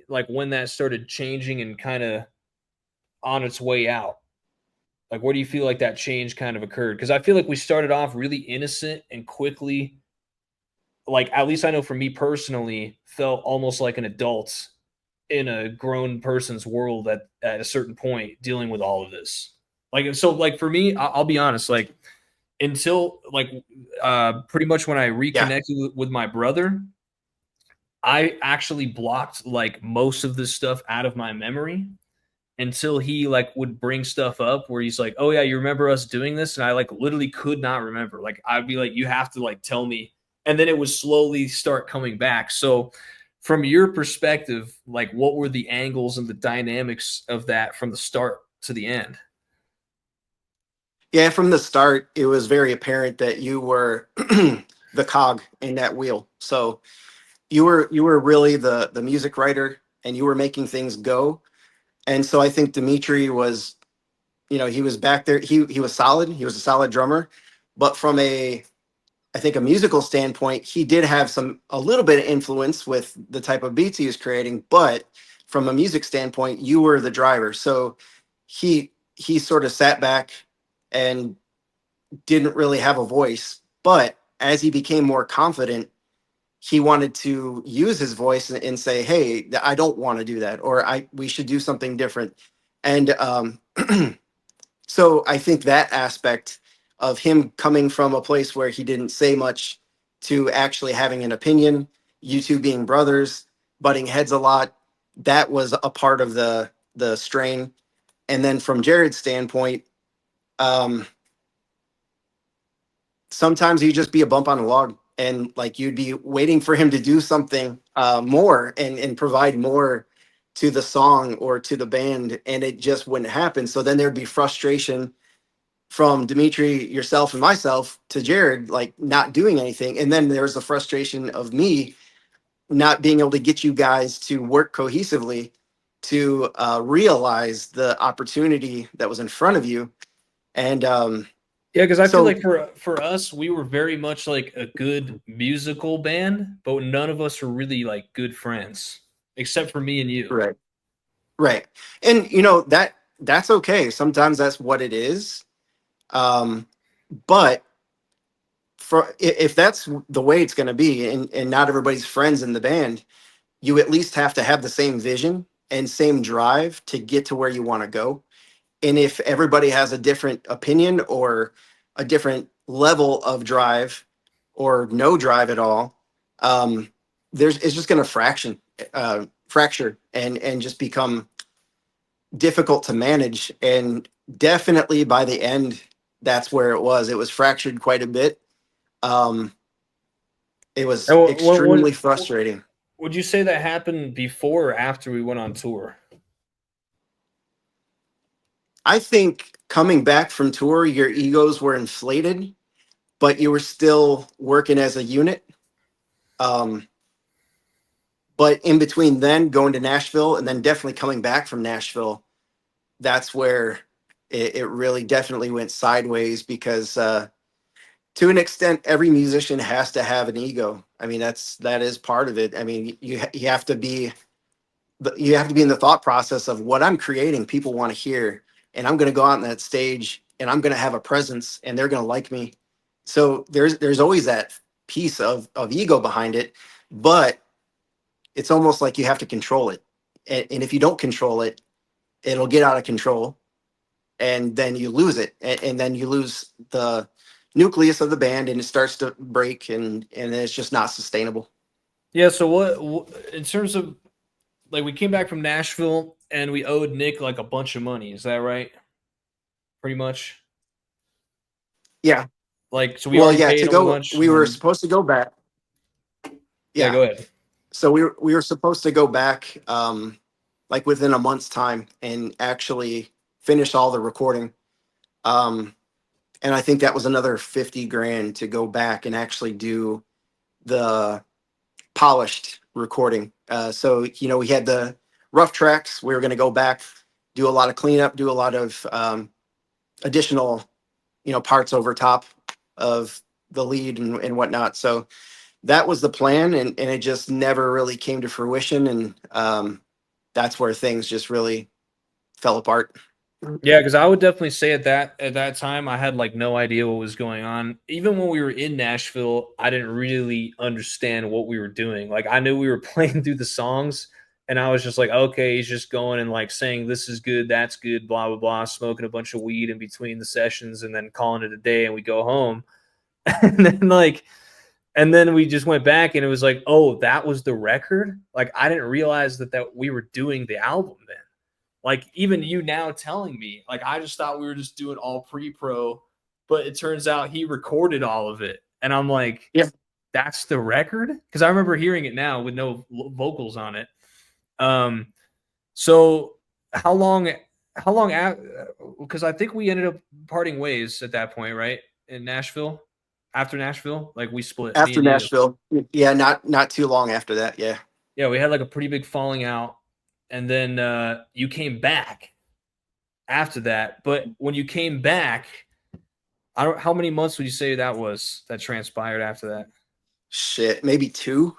like when that started changing and kind of on its way out? Like, where do you feel like that change kind of occurred? Because I feel like we started off really innocent and quickly, like, at least I know for me personally, felt almost like an adult in a grown person's world at a certain point dealing with all of this. Like, so, like, for me, I'll be honest, like, until like pretty much when I Yeah. reconnected with my brother, I actually blocked like most of this stuff out of my memory until he like would bring stuff up where he's like, "Oh yeah, you remember us doing this?" And I like literally could not remember. Like I'd be like, "You have to like tell me." And then it would slowly start coming back. So from your perspective, like what were the angles and the dynamics of that from the start to the end? Yeah, from the start, it was very apparent that you were the cog in that wheel. So you were really the music writer, and you were making things go. And so I think Dimitri was, he was back there. He was solid. He was a solid drummer, but from a, I think, a musical standpoint, he did have a little bit of influence with the type of beats he was creating. But from a music standpoint, you were the driver. So he sort of sat back and didn't really have a voice. But as he became more confident, he wanted to use his voice and say, "Hey, I don't want to do that," or "I we should do something different." And so I think that aspect of him coming from a place where he didn't say much to actually having an opinion, you two being brothers, butting heads a lot, that was a part of the strain. And then from Jared's standpoint, um, sometimes he'd just be a bump on a log, and like you'd be waiting for him to do something more and provide more to the song or to the band, and it just wouldn't happen. So then there'd be frustration from Dimitri, yourself, and myself to Jared, like not doing anything. And then there's the frustration of me not being able to get you guys to work cohesively to realize the opportunity that was in front of you. And Yeah, because I feel so, like for us, we were very much like a good musical band, but none of us were really like good friends, except for me and you. right, right. And that's okay. Sometimes that's what it is. Um, but if that's the way it's going to be, and not everybody's friends in the band, you at least have to have the same vision and same drive to get to where you want to go. And if everybody has a different opinion or a different level of drive or no drive at all, um, it's just going to fracture and just become difficult to manage. And definitely by the end, that's where it was. It was fractured quite a bit. Um, it And was extremely frustrating. would you say that happened before or after we went on tour? I think coming back from tour, your egos were inflated, but you were still working as a unit. Um, but in between then going to Nashville and then definitely coming back from Nashville, that's where it really definitely went sideways because to an extent, every musician has to have an ego. I mean, that is part of it. I mean, you have to be you have to be in the thought process of what I'm creating. People want to hear, and I'm going to go out on that stage, and I'm going to have a presence, and they're going to like me. So there's always that piece of ego behind it, but it's almost like you have to control it, and if you don't control it, it'll get out of control, and then you lose it, and then you lose the nucleus of the band, and it starts to break, and then it's just not sustainable. Yeah. So in terms of like we came back from Nashville and we owed Nick like a bunch of money. Is that right? Pretty much. Yeah. Like so we Well, already yeah. paid To him a go, bunch we and were then supposed to go back. yeah, Yeah. go ahead. So we were supposed to go back like within a month's time and actually finish all the recording. Um, and I think that was another 50 grand to go back and actually do the polished recording. So we had the rough tracks. We were going to go back, do a lot of cleanup, do a lot of additional parts over top of the lead and whatnot. So that was the plan, and it just never really came to fruition. And that's where things just really fell apart. Yeah, because I would definitely say at that time I had like no idea what was going on. Even when we were in Nashville, I didn't really understand what we were doing. Like I knew we were playing through the songs, and I was just like, okay, he's just going and like saying this is good, that's good, blah blah blah, smoking a bunch of weed in between the sessions, and then calling it a day, and we go home, and then like, and then we just went back, and it was like, oh, that was the record. Like I didn't realize that we were doing the album then. Like even you now telling me, like I just thought we were just doing all pre-pro, but it turns out he recorded all of it. And I'm like, Yeah. that's the record? Because I remember hearing it now with no vocals on it. Um, so how long how long because I think we ended up parting ways at that point, right? In Nashville. After Nashville, like we split, me After and you. Nashville, yeah, not too long after that, yeah. Yeah, we had like a pretty big falling out, and then you came back after that. But when you came back, I don't. How many months would you say that transpired after that? Shit, maybe two,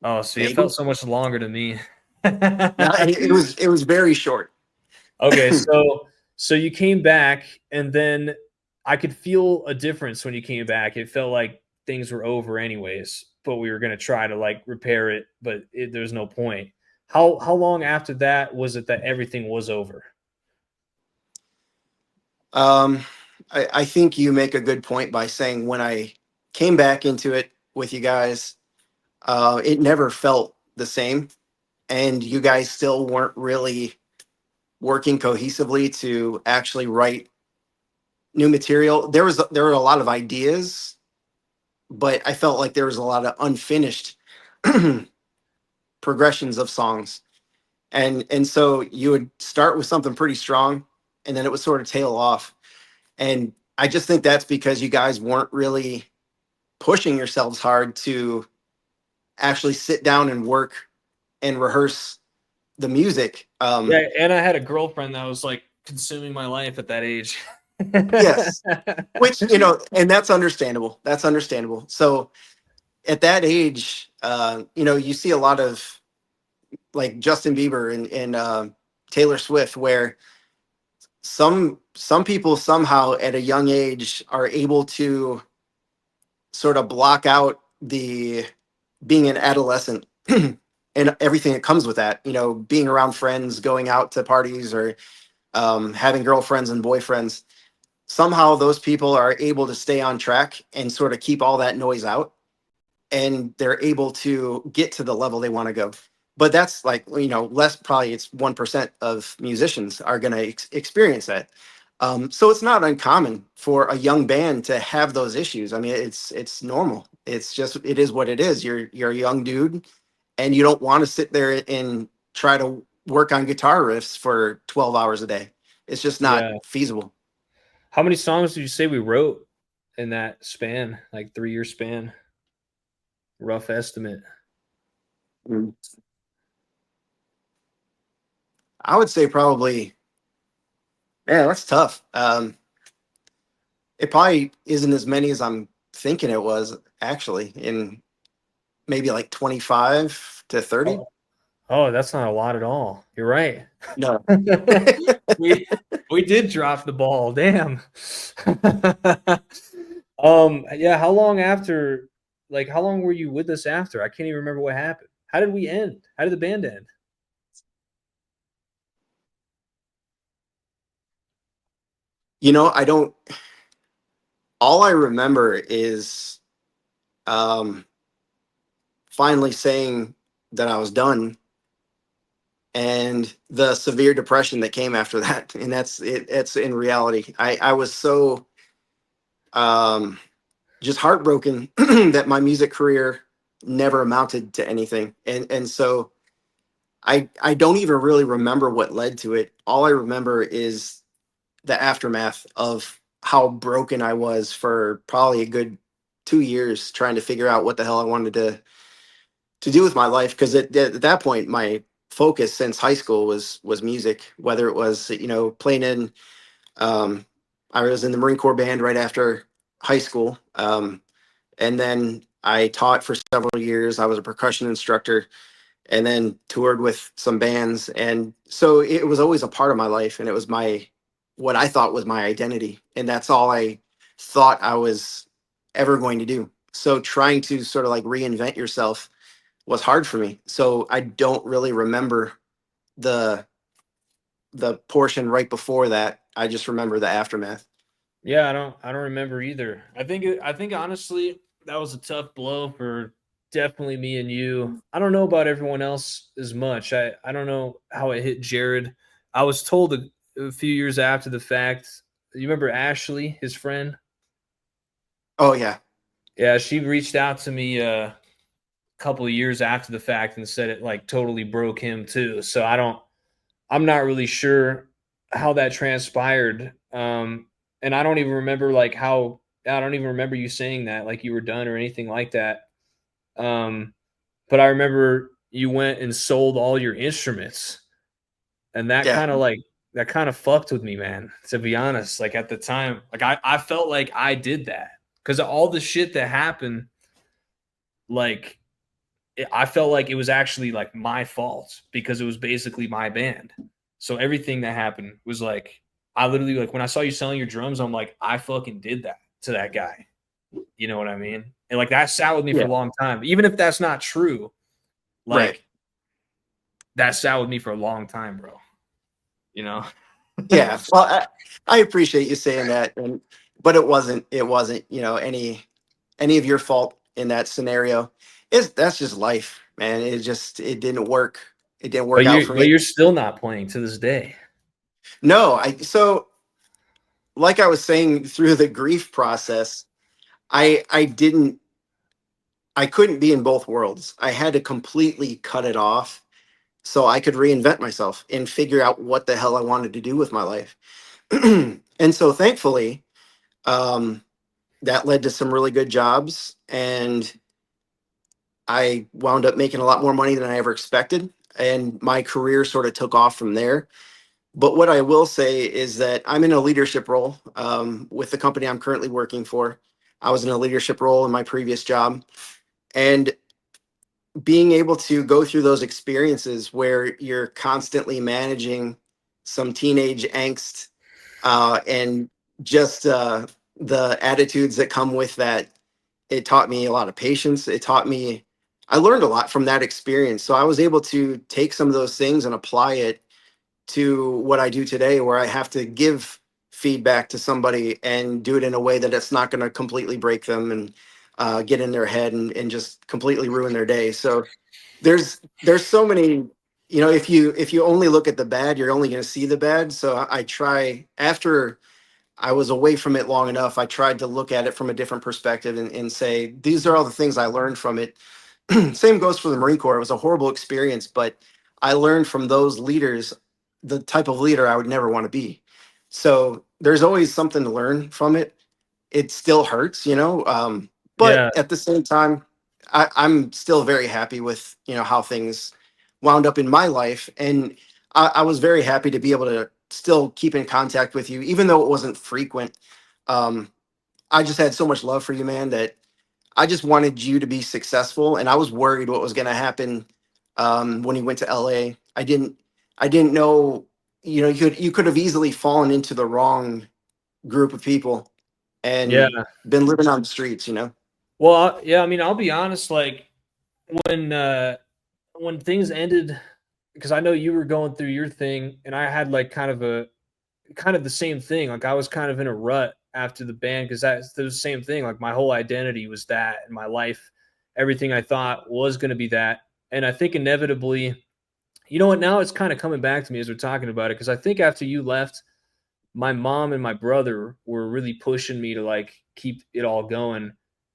Oh, see, it felt maybe. so much longer to me. No, it was very short. Okay, so you came back, and then I could feel a difference when you came back. It felt like things were over anyways, but we were gonna try to like repair it, but there's no point. How long after that was it that everything was over? Um, I think you make a good point by saying when I came back into it with you guys, it never felt the same, and you guys still weren't really working cohesively to actually write new material. There were a lot of ideas, but I felt like there was a lot of unfinished progressions of songs, and so you would start with something pretty strong, and then it would sort of tail off. And I just think that's because you guys weren't really pushing yourselves hard to actually sit down and work and rehearse the music. Yeah, and I had a girlfriend that was like consuming my life at that age. Yes, which and that's understandable. That's understandable. So at that age, you see a lot of like Justin Bieber and Taylor Swift, where some people somehow at a young age are able to sort of block out the being an adolescent and everything that comes with that. Being around friends, going out to parties, or having girlfriends and boyfriends. Somehow those people are able to stay on track and sort of keep all that noise out, and they're able to get to the level they want to go. But that's like, less, probably it's 1% of musicians are going to experience that. So it's not uncommon for a young band to have those issues. I mean, it's normal. It's just, it is what it is. You're a young dude, and you don't want to sit there and try to work on guitar riffs for 12 hours a day. It's just not Yeah. feasible. How many songs did you say we wrote in that span, like 3 year span? Rough estimate. Mm. I would say probably, man, that's tough. It probably isn't as many as I'm thinking it was, actually, in maybe like 25 to 30. Oh, oh, that's not a lot at all. You're right. No. we we did drop the ball. Damn. Yeah, how long after how long were you with us after? I can't even remember what happened. How did we end? How did the band end? I don't, all I remember is um, finally saying that I was done, and the severe depression that came after that. And that's it. It's in reality. I was so um, just heartbroken that my music career never amounted to anything. And so I don't even really remember what led to it. All I remember is the aftermath of how broken I was for probably a good 2 years trying to figure out what the hell I wanted to do with my life. Because at that point, my focus since high school was music. Whether it was playing in, um, I was in the Marine Corps band right after high school, and then I taught for several years. I was a percussion instructor, and then toured with some bands. And so it was always a part of my life, and it was what I thought was my identity. And that's all I thought I was ever going to do. So trying to sort of like reinvent yourself was hard for me. So I don't really remember the portion right before that. I just remember the aftermath. Yeah, I don't remember either. I think honestly that was a tough blow for definitely me and you. I don't know about everyone else as much. I don't know how it hit Jared. I was told a few years after the fact. You remember Ashley, his friend? Oh yeah. Yeah, she reached out to me a couple of years after the fact and said it like totally broke him too. So I'm not really sure how that transpired. And I don't even remember like how I don't even remember you saying that like you were done or anything like that. Um, but I remember you went and sold all your instruments, and Yeah. that kind of fucked with me, man. To be honest, like at the time, like I felt like I did that because all the shit that happened. Like I felt like it was actually like my fault because it was basically my band. So everything that happened was like I literally like when I saw you selling your drums, I'm like, I fucking did that to that guy. You know what I mean? And like that sat with me for Yeah. a long time. Even if that's not true, Right. like that sat with me for a long time, bro. You know? Yeah. Well, I appreciate you saying that, and but it wasn't any of your fault in that scenario. That's just life, man. It didn't work. It didn't work out for But me. you're still not playing to this day. No, I so like I was saying through the grief process, I couldn't be in both worlds. I had to completely cut it off so I could reinvent myself and figure out what the hell I wanted to do with my life. And so thankfully, um, that led to some really good jobs, and I wound up making a lot more money than I ever expected. And my career sort of took off from there. But what I will say is that I'm in a leadership role with the company I'm currently working for. I was in a leadership role in my previous job. And being able to go through those experiences where you're constantly managing some teenage angst and just the attitudes that come with that, it taught me a lot of patience. I learned a lot from that experience. So I was able to take some of those things and apply it to what I do today, where I have to give feedback to somebody and do it in a way that it's not going to completely break them and get in their head and just completely ruin their day. So there's so many, if you only look at the bad, you're only going to see the bad. So I try, after I was away from it long enough, I tried to look at it from a different perspective and say, these are all the things I learned from it. Same goes for the Marine Corps. It was a horrible experience, but I learned from those leaders the type of leader I would never want to be. So there's always something to learn from it. It still hurts, but Yeah. at the same time, I'm still very happy with how things wound up in my life, and I was very happy to be able to still keep in contact with you, even though it wasn't frequent. Um, I just had so much love for you, man, that I just wanted you to be successful, and I was worried what was going to happen when you went to LA. I didn't know. You could have easily fallen into the wrong group of people Yeah. and been living on the streets. Well, yeah, I mean, I'll be honest, like when uh when things ended, because I know you were going through your thing and I had like kind of the same thing. Like I was kind of in a rut after the band because that's the same thing. Like my whole identity was that in my life, everything I thought was going to be that. And I think inevitably, you know what? Now it's kind of coming back to me as we're talking about it because I think after you left, my mom and my brother were really pushing me to like keep it all going,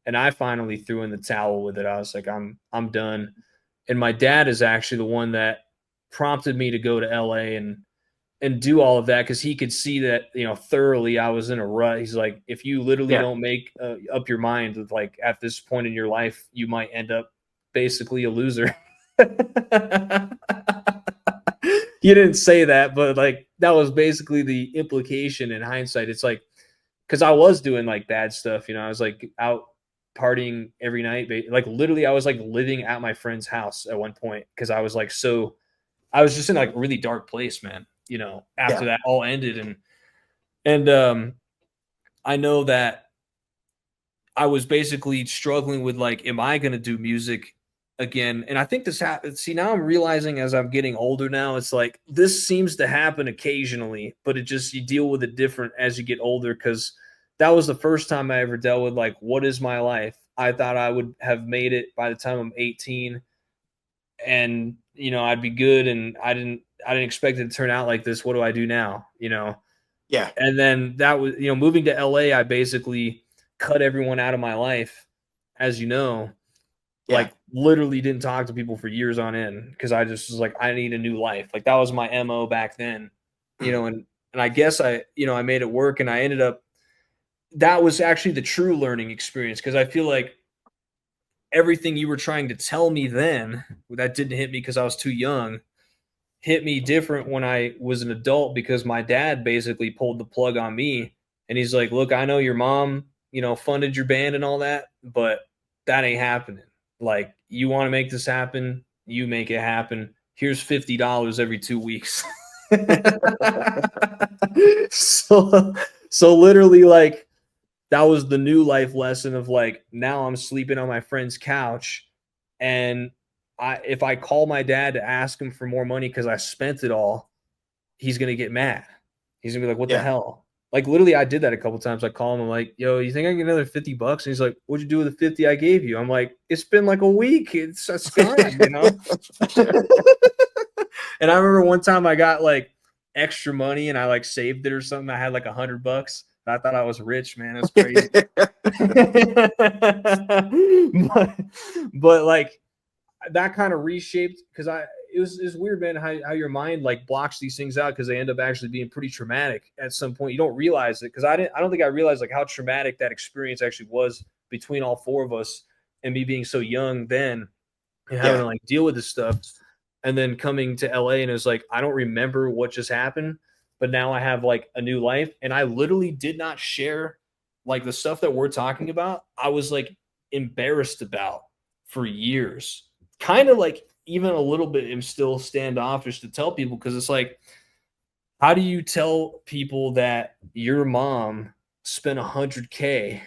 and I finally threw in the towel with it. I was like, I'm done. And my dad is actually the one that prompted me to go to LA and do all of that because he could see that thoroughly I was in a rut. He's like, if you literally Yeah. don't make up your mind with like at this point in your life, you might end up basically a loser. You didn't say that, but like that was basically the implication in hindsight. It's like because I was doing like bad stuff, I was like out partying every night, like literally I was like living at my friend's house at one point because I was just in like a really dark place, man. After Yeah. that all ended, and I know that I was basically struggling with like, am I going to do music again? And I think this happens. See, now I'm realizing as I'm getting older now, it's like this seems to happen occasionally, but it just you deal with it different as you get older because that was the first time I ever dealt with like, what is my life? I thought I would have made it by the time I'm 18 and I'd be good and I didn't expect it to turn out like this. What do I do now? Yeah. And then that was, moving to LA, I basically cut everyone out of my life, as you know, Yeah. like literally didn't talk to people for years on end because I just was like, I need a new life. Like that was my MO back then, and And I guess I made it work, and I ended up, that was actually the true learning experience, because I feel like everything you were trying to tell me then that didn't hit me because I was too young hit me different when I was an adult, because my dad basically pulled the plug on me, and he's like, "Look, I know your mom, funded your band and all that, but that ain't happening. Like, you want to make this happen, you make it happen. Here's $50 every 2 weeks." so so literally, like, that was the new life lesson of, like, now I'm sleeping on my friend's couch, and if I call my dad to ask him for more money because I spent it all, he's gonna get mad. He's gonna be like, "What the Yeah. hell?" Like, literally, I did that a couple times. I call him, I'm like, "Yo, you think I can get another $50?" And he's like, "What'd you do with the 50 I gave you?" I'm like, "It's been like a week. It's gone, you know." And I remember one time I got like extra money and I like saved it or something. I had like $100. I thought I was rich, man. It's crazy. but like, that kind of reshaped, because it was weird, man, how your mind like blocks these things out, because they end up actually being pretty traumatic at some point. You don't realize it, because I don't think I realized like how traumatic that experience actually was between all four of us, and me being so young then and having Yeah. to like deal with this stuff, and then coming to LA, and it was like, I don't remember what just happened, but now I have like a new life, and I literally did not share like the stuff that we're talking about. I was like embarrassed about for years, kind of like even a little bit am still standoffish to tell people, because it's like, how do you tell people that your mom spent 100K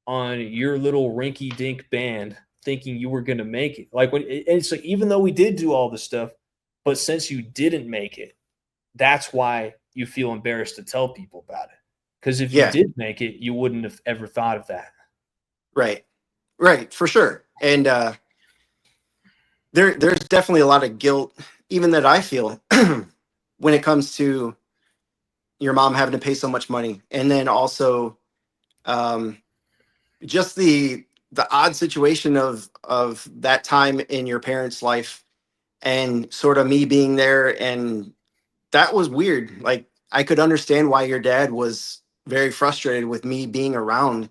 on your little rinky dink band thinking you were going to make it? Like, when it's like, even though we did do all this stuff, but since you didn't make it, that's why you feel embarrassed to tell people about it. Because if you Yeah. did make it, you wouldn't have ever thought of that. Right. Right. For sure. And there's definitely a lot of guilt, even that I feel, when it comes to your mom having to pay so much money, and then also um, just the odd situation of that time in your parents' life, and sort of me being there, and that was weird. Like, I could understand why your dad was very frustrated with me being around,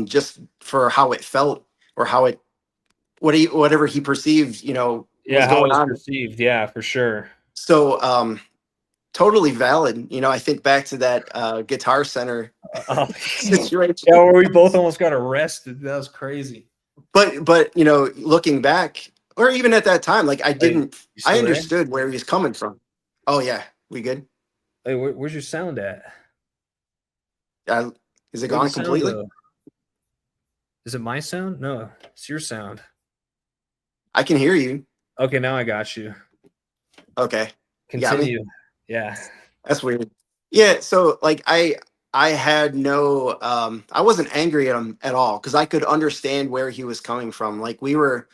just for how it felt, or how it whatever he perceived, was Yeah, how it going was on. perceived. Yeah, for sure. So totally valid. I think back to that Guitar Center Oh, situation. yeah, where we both almost got arrested. That was crazy. But looking back, or even at that time, like, Hey, you I still there? understood where he's coming from. Oh yeah, we good? Hey, where's your sound at? uh, is it Where'd the gone sound completely? go? Is it my sound? No, it's your sound. I can hear you. Okay, now I got you. Okay, you got me. Continue. Yeah. That's weird. Yeah, so like, I had no I wasn't angry at him at all, because I could understand where he was coming from. Like, we were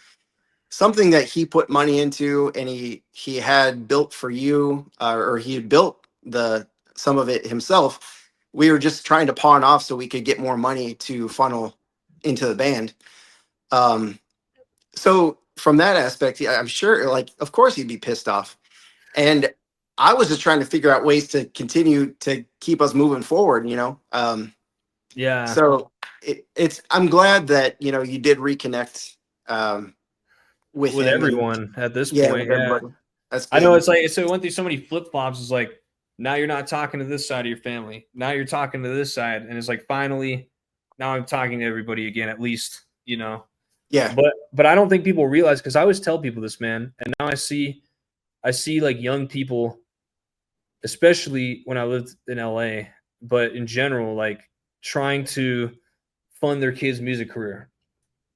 something that he put money into, and he had built for you, or he had built the some of it himself. We were just trying to pawn off so we could get more money to funnel into the band. um so from that aspect, yeah, I'm sure, like, of course he'd be pissed off. And I was just trying to figure out ways to continue to keep us moving forward. Yeah. So it's I'm glad that you did reconnect, with With him, and everyone at this yeah, point. with Yeah. everybody. That's I know, good. it's like, so it went through so many flip flops. It's like, now you're not talking to this side of your family. Now you're talking to this side. And it's like, finally, now I'm talking to everybody again, at least. Yeah. But I don't think people realize, because I always tell people this, man. And now I see like young people, especially when I lived in LA, but in general, like, trying to fund their kids' music career.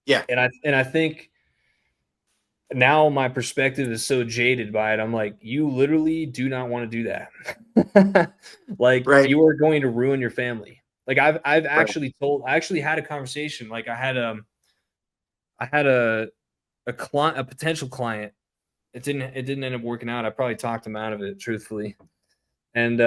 Yeah. And I think now my perspective is so jaded by it. I'm like, you literally do not want to do that. Like, Right. you are going to ruin your family. Like, I've Right. I actually had a conversation. Like, I had a potential client. It didn't end up working out. I probably talked them out of it, truthfully. And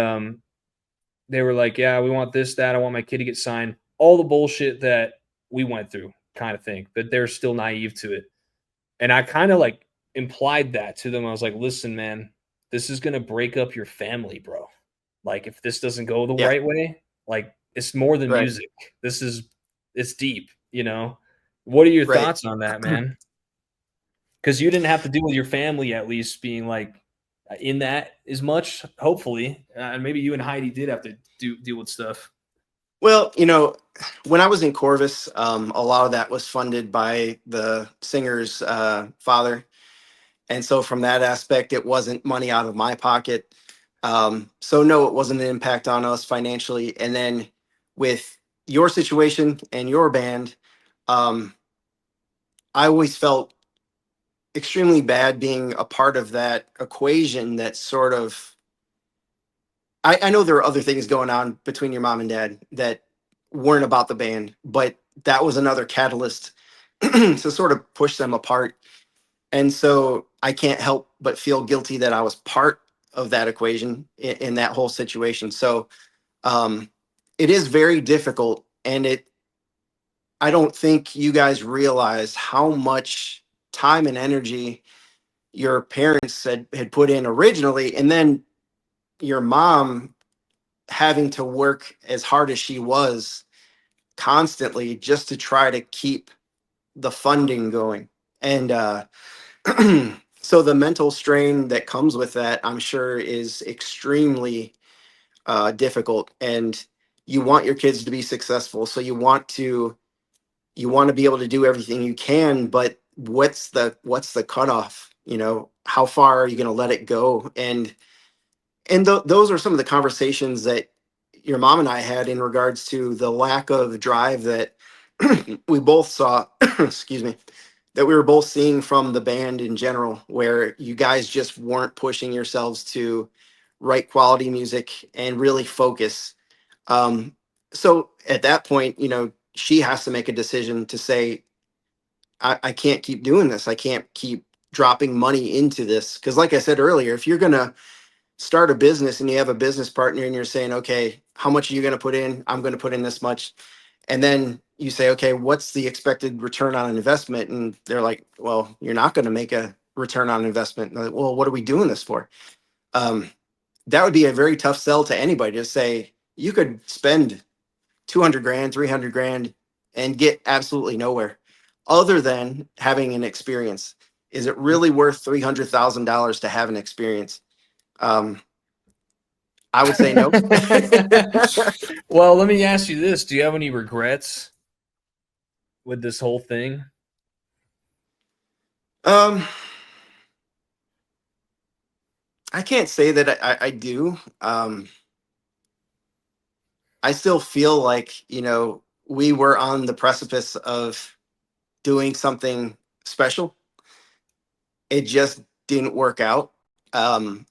they were like, "Yeah, we want this, that. I want my kid to get signed." All the bullshit that we went through, kind of thing. But they're still naive to it. And I kind of like implied that to them. I was like, "Listen, man, this is gonna break up your family, bro. like if this doesn't go the Yeah. right way, like it's more than Right. music. It's deep, you know. What are your Right. thoughts on that, man? Because you didn't have to deal with your family at least being like in that as much, hopefully. And maybe you and Heidi did have to deal with stuff. Well, you know, when I was in Corvus, a lot of that was funded by the singer's father. And so from that aspect, it wasn't money out of my pocket. So no, it wasn't an impact on us financially. And then with your situation and your band, um, I always felt extremely bad being a part of that equation that sort of, I know there are other things going on between your mom and dad that weren't about the band, but that was another catalyst to sort of push them apart. And so I can't help but feel guilty that I was part of that equation in that whole situation. So um, it is very difficult. And I don't think you guys realize how much time and energy your parents had put in originally. And then your mom having to work as hard as she was constantly just to try to keep the funding going. And so the mental strain that comes with that, I'm sure, is extremely difficult. And you want your kids to be successful, so you want to be able to do everything you can. But what's the cutoff? You know, how far are you going to let it go? And those are some of the conversations that your mom and I had in regards to the lack of drive that we both saw. Excuse me, that we were both seeing from the band in general, where you guys just weren't pushing yourselves to write quality music and really focus. Um, so at that point, you know, she has to make a decision to say, I can't keep doing this. I can't keep dropping money into this. Because, like I said earlier, if you're going to start a business and you have a business partner and you're saying, okay, how much are you going to put in? I'm going to put in this much. And then you say, okay, what's the expected return on investment? And they're like, well, you're not going to make a return on investment. And they're like, well, what are we doing this for? Um, that would be a very tough sell to anybody to say you could spend 200 grand, 300 grand and get absolutely nowhere other than having an experience. Is it really worth $300,000 to have an experience? Um, I would say no. Well, let me ask you this: do you have any regrets with this whole thing? um, I can't say that I do. I still feel like, you know, we were on the precipice of doing something special. It just didn't work out.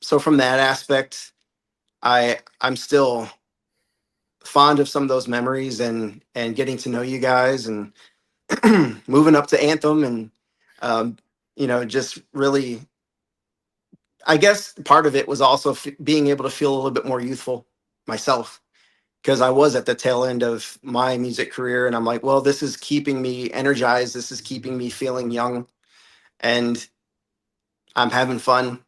So from that aspect, I'm still fond of some of those memories and getting to know you guys and moving up to Anthem and um, you know, just really, I guess part of it was also being able to feel a little bit more youthful myself, because I was at the tail end of my music career and I'm like, well, this is keeping me energized. This is keeping me feeling young and I'm having fun.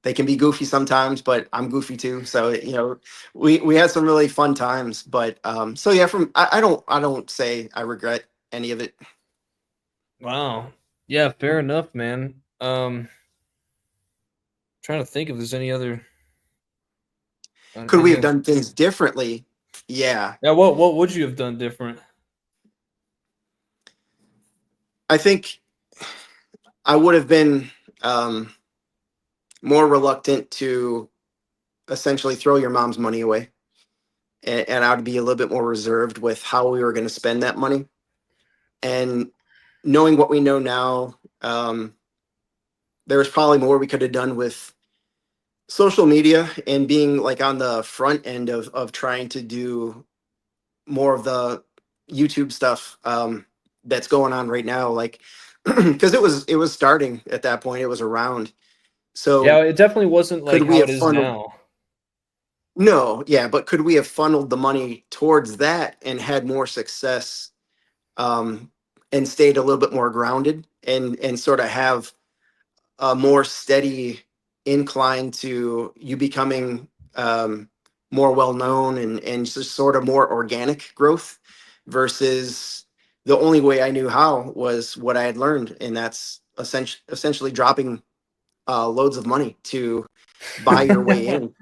They can be goofy sometimes, but I'm goofy too. So, you know, we had some really fun times, but so yeah, I don't say I regret any of it. Wow. Yeah, fair enough, man. Trying to think if there's any other Could we any have other. done things differently? Yeah. Yeah, what would you have done different? I think I would have been um, more reluctant to essentially throw your mom's money away. And I'd be a little bit more reserved with how we were going to spend that money. And knowing what we know now, there was probably more we could have done with social media and being like on the front end of trying to do more of the YouTube stuff that's going on right now. Like, because it was starting at that point, it was around. Yeah, So it definitely wasn't could like we how it have is funneled? now. No, yeah, but could we have funneled the money towards that and had more success, um, and stayed a little bit more grounded and sort of have a more steady incline to you becoming, um, more well known and just sort of more organic growth versus the only way I knew how was what I had learned, and that's essentially dropping loads of money to buy your way in.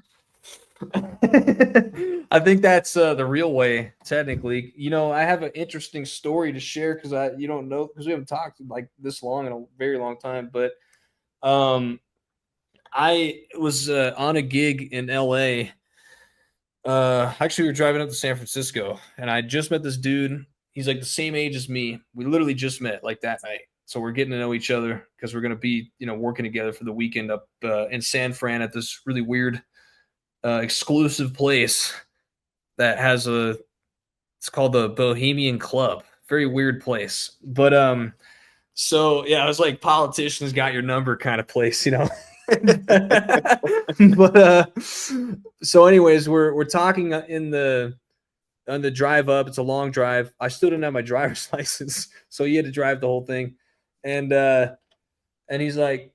I think that's the real way, technically. You know, I have an interesting story to share because you don't know, because we haven't talked like this long in a very long time. But um, I was on a gig in LA. Actually, we were driving up to San Francisco, and I just met this dude. He's like the same age as me. We literally just met like that night. So we're getting to know each other because we're gonna be, you know, working together for the weekend up in San Fran at this really weird exclusive place that has a, it's called the Bohemian Club. Very weird place. But so yeah, it was like politicians got your number kind of place, you know. But so anyways, we're talking in the on the drive up. It's a long drive. I still didn't have my driver's license, so he had to drive the whole thing. And he's like,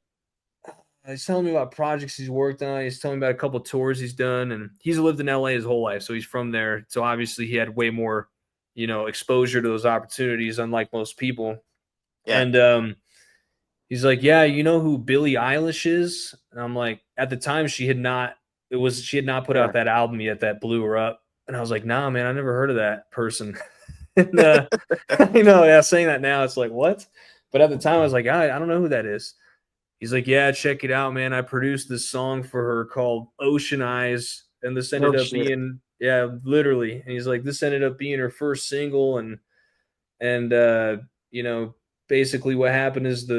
he's telling me about projects he's worked on. He's telling me about a couple tours he's done, and he's lived in LA his whole life, so he's from there. So obviously, he had way more, you know, exposure to those opportunities, unlike most people. Yeah. And he's like, "Yeah, you know who Billie Eilish is?" And I'm like, at the time, she had not. It was she had not put Yeah. out that album yet that blew her up, and I was like, "Nah, man, I never heard of that person." And you know, yeah, saying that now, it's like what? But at the time, I was like, I don't know who that is. He's like, yeah, check it out, man. I produced this song for her called Ocean Eyes. And this ended No up shit. being, yeah, literally. And he's like, this ended up being her first single. And you know, basically what happened is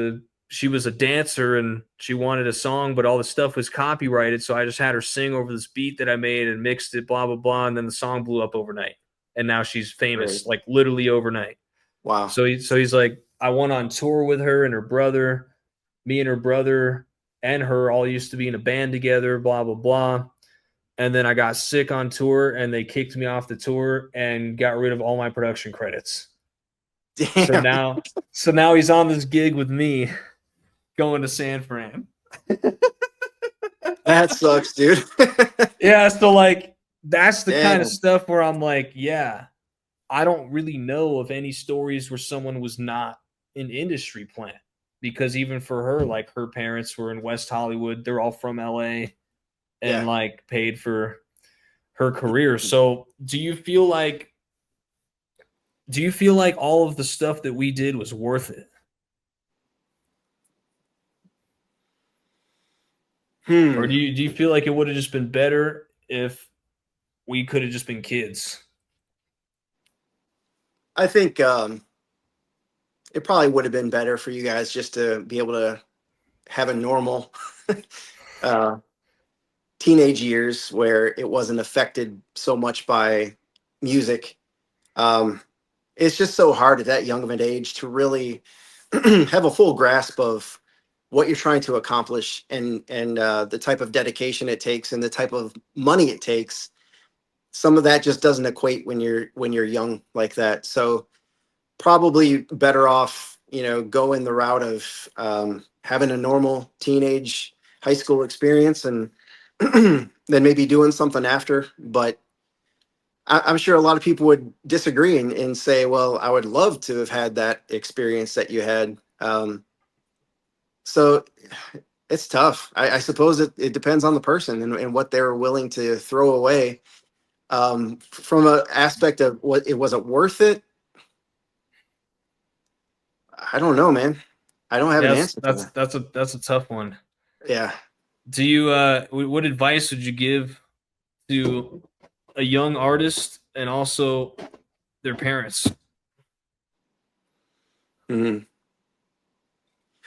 she was a dancer and she wanted a song, but all the stuff was copyrighted. So I just had her sing over this beat that I made and mixed it, blah, blah, blah. And then the song blew up overnight. And now she's Right. famous, like literally overnight. Wow. So he's like, I went on tour with her and her brother. Me and her brother and her all used to be in a band together, blah, blah, blah. And then I got sick on tour and they kicked me off the tour and got rid of all my production credits. So Damn. now, so now he's on this gig with me going to San Fran. That sucks, dude. Yeah. So like, that's the kind of Damn. stuff where I'm like, yeah, I don't really know of any stories where someone was not an industry plant because even for her, like her parents were in West Hollywood. They're all from LA and Yeah. like paid for her career. So do you feel like all of the stuff that we did was worth it? Or Hmm. do you feel like it would have just been better if we could have just been kids? I think it probably would have been better for you guys just to be able to have a normal uh, teenage years where it wasn't affected so much by music. Um, it's just so hard at that young of an age to really have a full grasp of what you're trying to accomplish and the type of dedication it takes and the type of money it takes. Some of that just doesn't equate when you're young like that. So probably better off, you know, going the route of having a normal teenage high school experience and then maybe doing something after. But I'm sure a lot of people would disagree and say, well, I would love to have had that experience that you had. So it's tough. I suppose it depends on the person and what they're willing to throw away. From an aspect of what it wasn't worth it, I don't know, man. I don't have an Yes, answer for that. that's a tough one. Yeah. Do you what advice would you give to a young artist and also their parents? Mhm.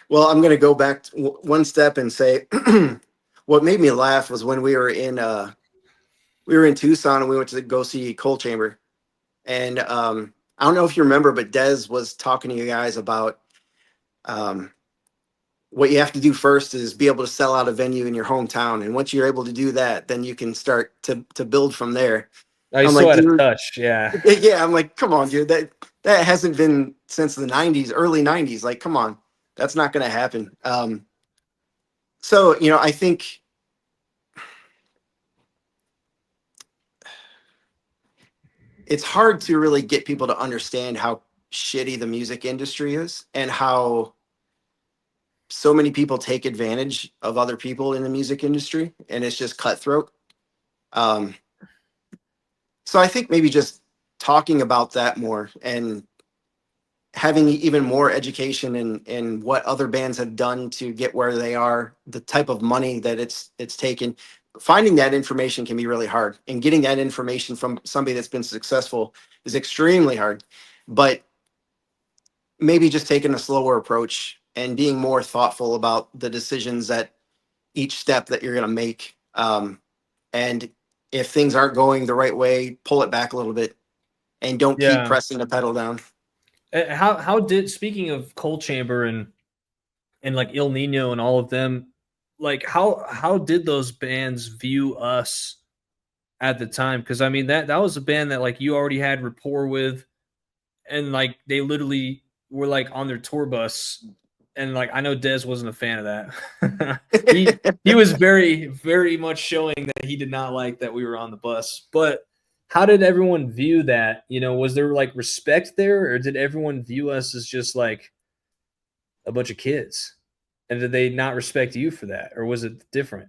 Well, I'm going to go back one step and say what made me laugh was when we were in Tucson and we went to go see Coal Chamber. And I don't know if you remember, but Dez was talking to you guys about um, what you have to do first is be able to sell out a venue in your hometown. And once you're able to do that, then you can start to build from there. I I'm still like, had a dude, touch, yeah. yeah, I'm like, come on, dude, that hasn't been since the '90s, early '90s. Like, come on, that's not going to happen. So, you know, I think it's hard to really get people to understand how shitty the music industry is and how so many people take advantage of other people in the music industry, and it's just cutthroat. Um, so I think maybe just talking about that more and having even more education in what other bands have done to get where they are, the type of money that it's taken. Finding that information can be really hard, and getting that information from somebody that's been successful is extremely hard. But maybe just taking a slower approach and being more thoughtful about the decisions that each step that you're going to make. And if things aren't going the right way, pull it back a little bit and don't keep Yeah. pressing the pedal down. How did, speaking of Cold Chamber and like Il Nino and all of them, like how did those bands view us at the time? Because I mean that was a band that like you already had rapport with, and like they literally were like on their tour bus, and like I know Dez wasn't a fan of that. He was very much showing that he did not like that we were on the bus. But how did everyone view that? You know, was there like respect there, or did everyone view us as just like a bunch of kids? And did they not respect you for that, or was it different?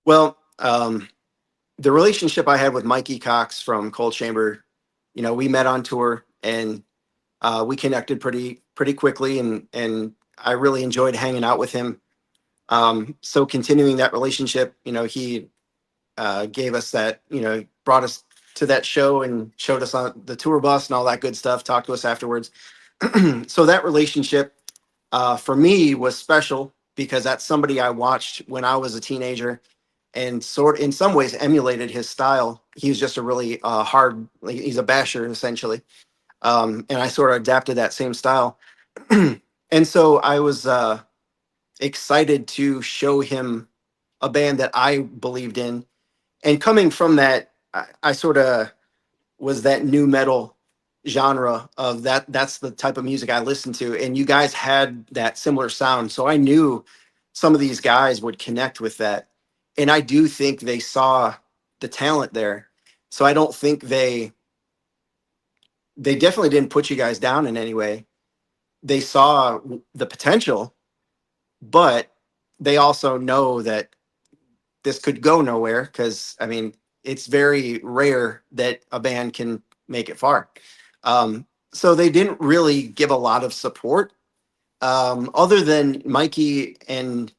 Well, the relationship I had with Mikey Cox from Cold Chamber, we met on tour, and we connected pretty quickly, and I really enjoyed hanging out with him. So continuing that relationship, he gave us that, brought us to that show and showed us on the tour bus and all that good stuff, talked to us afterwards. So that relationship for me was special because that's somebody I watched when I was a teenager and sort in some ways emulated his style. He was just a really hard, like, he's a basher essentially. And I sort of adapted that same style. And so I was excited to show him a band that I believed in. And coming from that, I sort of was that new metal genre of that. That's the type of music I listened to. And you guys had that similar sound. So I knew some of these guys would connect with that. And I do think they saw the talent there. So I don't think they definitely didn't put you guys down in any way. They saw the potential, but they also know that this could go nowhere because I mean it's very rare that a band can make it far. So they didn't really give a lot of support, other than Mikey and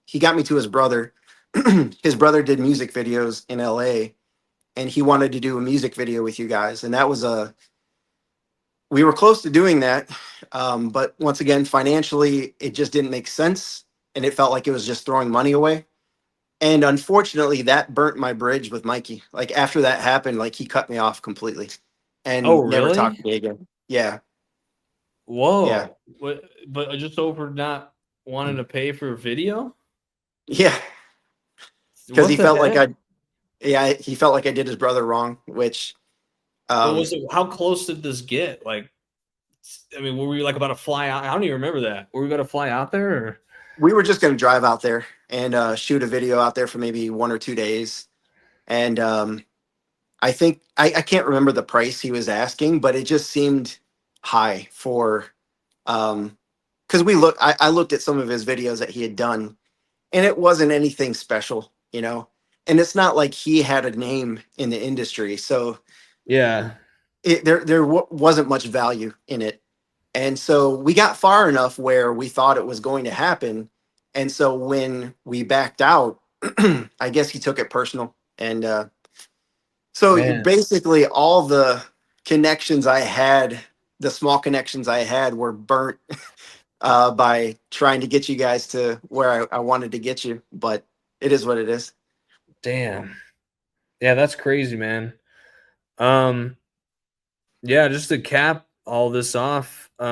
he got me to his brother. His brother did music videos in LA, and he wanted to do a music video with you guys, and that was a we were close to doing that, but once again financially it just didn't make sense, and it felt like it was just throwing money away. And unfortunately, that burnt my bridge with Mikey. Like after that happened, like he cut me off completely Oh, and never talked really? to me again. Yeah, yeah, Whoa. What, but just over not wanting to pay for a video? yeah. Because What he the felt like heck? he felt like I did his brother wrong. Which But um, was it, how close did this get? Like, I mean, were we like about to fly out? I don't even remember that. Were we about to fly out there? Or? we were just going to drive out there and shoot a video out there for maybe 1 or 2 days. And I think I can't remember the price he was asking, but it just seemed high for because I looked at some of his videos that he had done, and it wasn't anything special. And it's not like he had a name in the industry, so Yeah. there wasn't much value in it. And so we got far enough where we thought it was going to happen, and so when we backed out, I guess he took it personal. And so Man, basically all the connections I had, the small connections I had, were burnt by trying to get you guys to where I wanted to get you. But it is what it is. damn. Yeah, that's crazy, man. Um, yeah, just to cap all this off, I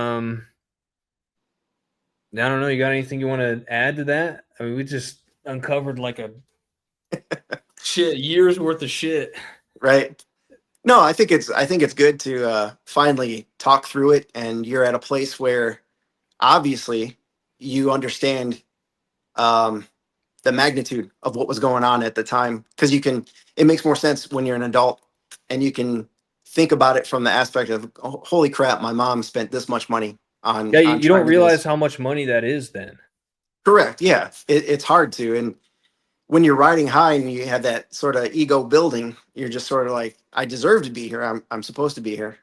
don't know. You got anything you want to add to that? I mean, we just uncovered like a shit years worth of shit. Right. No, I think it's good to finally talk through it, and you're at a place where obviously you understand um, the magnitude of what was going on at the time, because it makes more sense when you're an adult and you can think about it from the aspect of, oh, holy crap, my mom spent this much money Yeah, on you don't trying to do realize this. how much money that is then. Correct. Yeah, it's hard to. And when you're riding high and you have that sort of ego building, you're just sort of like, I deserve to be here. I'm supposed to be here.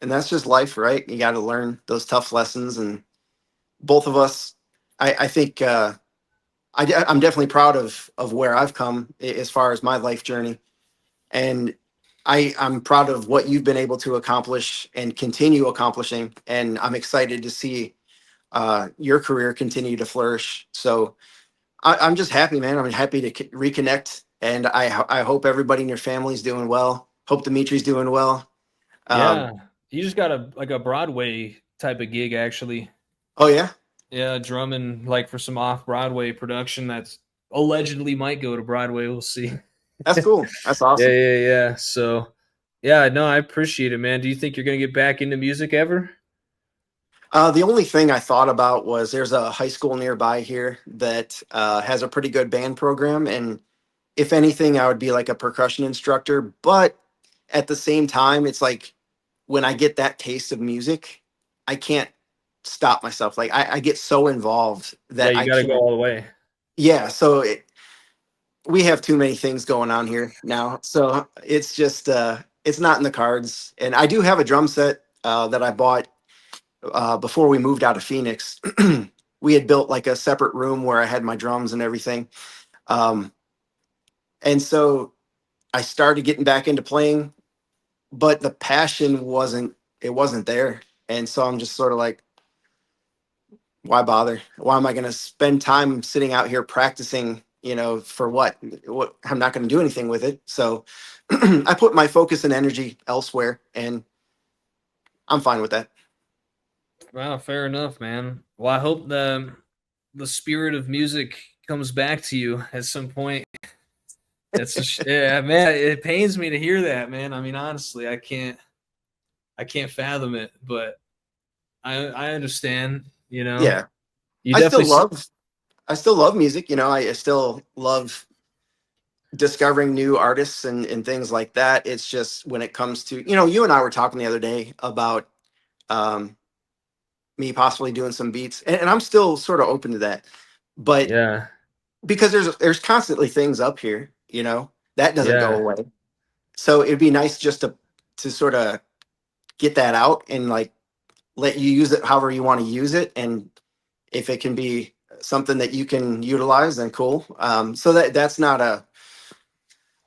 And that's just life, right? You got to learn those tough lessons. And both of us, I think, I'm definitely proud of where I've come as far as my life journey, and I'm proud of what you've been able to accomplish and continue accomplishing. And I'm excited to see your career continue to flourish. So I'm just happy, man. I'm happy to reconnect, and I hope everybody in your family's doing well. Hope Dimitri's doing well. Yeah. Um, You just got a Broadway type of gig actually. oh yeah, Yeah, drumming like for some off Broadway production that's allegedly might go to Broadway. We'll see. that's cool. That's Yeah, awesome. yeah, yeah. So, yeah, no, I appreciate it, man. Do you think you're gonna get back into music ever? The only thing I thought about was there's a high school nearby here that has a pretty good band program, and if anything, I would be like a percussion instructor. But at the same time, it's like when I get that taste of music, I can't stop myself. Like I get so involved Yeah, that you I got to go can't. all the way. Yeah, so we have too many things going on here now. So it's just it's not in the cards. And I do have a drum set that I bought before we moved out of Phoenix. We had built like a separate room where I had my drums and everything. Um, and so I started getting back into playing, but the passion wasn't there. And so I'm just sort of like, why bother? Why am I going to spend time sitting out here practicing, for what? What I'm not going to do anything with it. So I put my focus and energy elsewhere, and I'm fine with that. Wow, fair enough, man. Well, I hope the spirit of music comes back to you at some point. Yeah, man. It pains me to hear that, man. I mean, honestly, I can't fathom it, but I understand. You know, Yeah. you I still definitely. love I still love music. I still love discovering new artists and things like that. It's just when it comes to, you and I were talking the other day about um, me possibly doing some beats, and I'm still sort of open to that. But Yeah, because there's constantly things up here, that doesn't go yeah, away. So it'd be nice just to sort of get that out and like let you use it however you want to use it, and if it can be something that you can utilize, then cool. So that's not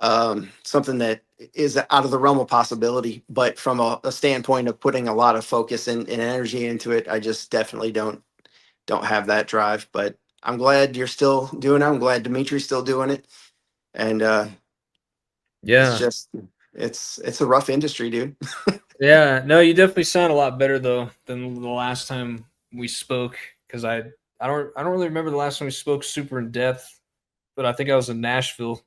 something that is out of the realm of possibility. But from a standpoint of putting a lot of focus and energy into it, I just definitely don't have that drive. But I'm glad you're still doing it. I'm glad Dimitri's still doing it. And it's yeah, just it's a rough industry, dude. yeah. No, you definitely sound a lot better though than the last time we spoke. Because I don't really remember the last time we spoke super in depth, but I think I was in Nashville,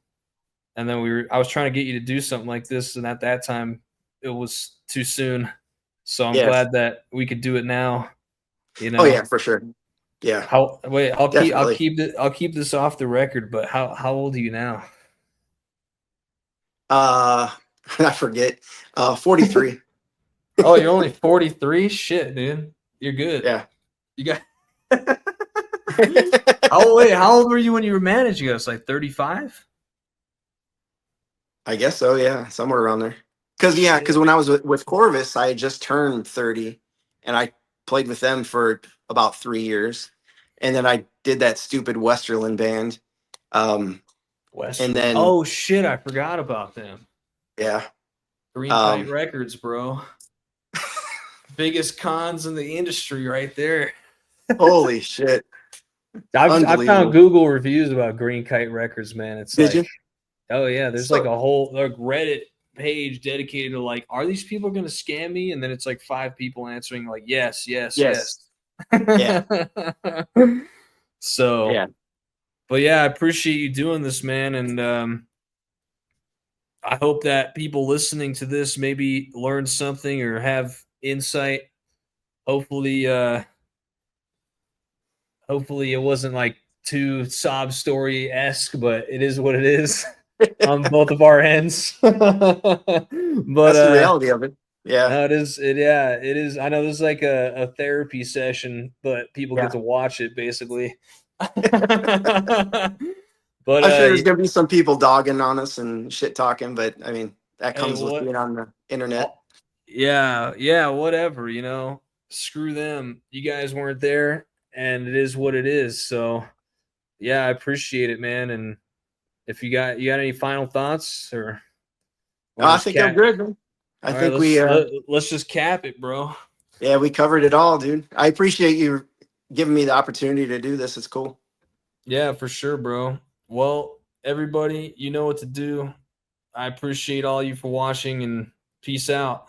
and then I was trying to get you to do something like this, and at that time it was too soon. So I'm Yeah. glad that we could do it now. You Oh yeah, know, for sure. Yeah, how wait, definitely. I'll keep this off the record, but how old are you now? Uh I forget. 43. Oh, you're only 43? Shit, dude. You're good. Yeah. You got how old were you when you were managing us? Like 35? I guess so, yeah, somewhere around there. Cause yeah, Shit. because when I was with Corvus, I had just turned 30, and I played with them for about 3 years. And then I did that stupid Westerland band. Um, and Westerland. then Oh shit, I forgot about them. yeah. Green Kite Um, Records, bro. Biggest cons in the industry right there. holy shit. I found Unbelievable. Google reviews about Green Kite Records, man. It's Did like, you? oh yeah, there's like So a whole like Reddit page dedicated to like, are these people gonna scam me? And then it's like five people answering like, yes, yes, yes. yes. Yeah. So, Yeah. but yeah, I appreciate you doing this, man, and I hope that people listening to this maybe learn something or have insight. Hopefully, hopefully it wasn't like too sob story esque, but it is what it is. on both of our ends. But That's the reality of it. Yeah. no, it is. Yeah, it is. I know this is like a therapy session, but people get Yeah. to watch it basically. But I'm sure there's gonna be some people dogging on us and shit talking, but I mean that hey, comes with what? being on the internet. Oh, yeah, whatever. Screw them. You guys weren't there, and it is what it is. So, yeah, I appreciate it, man. And if you got any final thoughts, or Oh, want to I just think I'm cap? good, man. I All right, think we let's just cap it, bro. yeah, we covered it all, dude. I appreciate you giving me the opportunity to do this. It's cool. Yeah, for sure, bro. Well, everybody, you know what to do. I appreciate all you for watching, and peace out.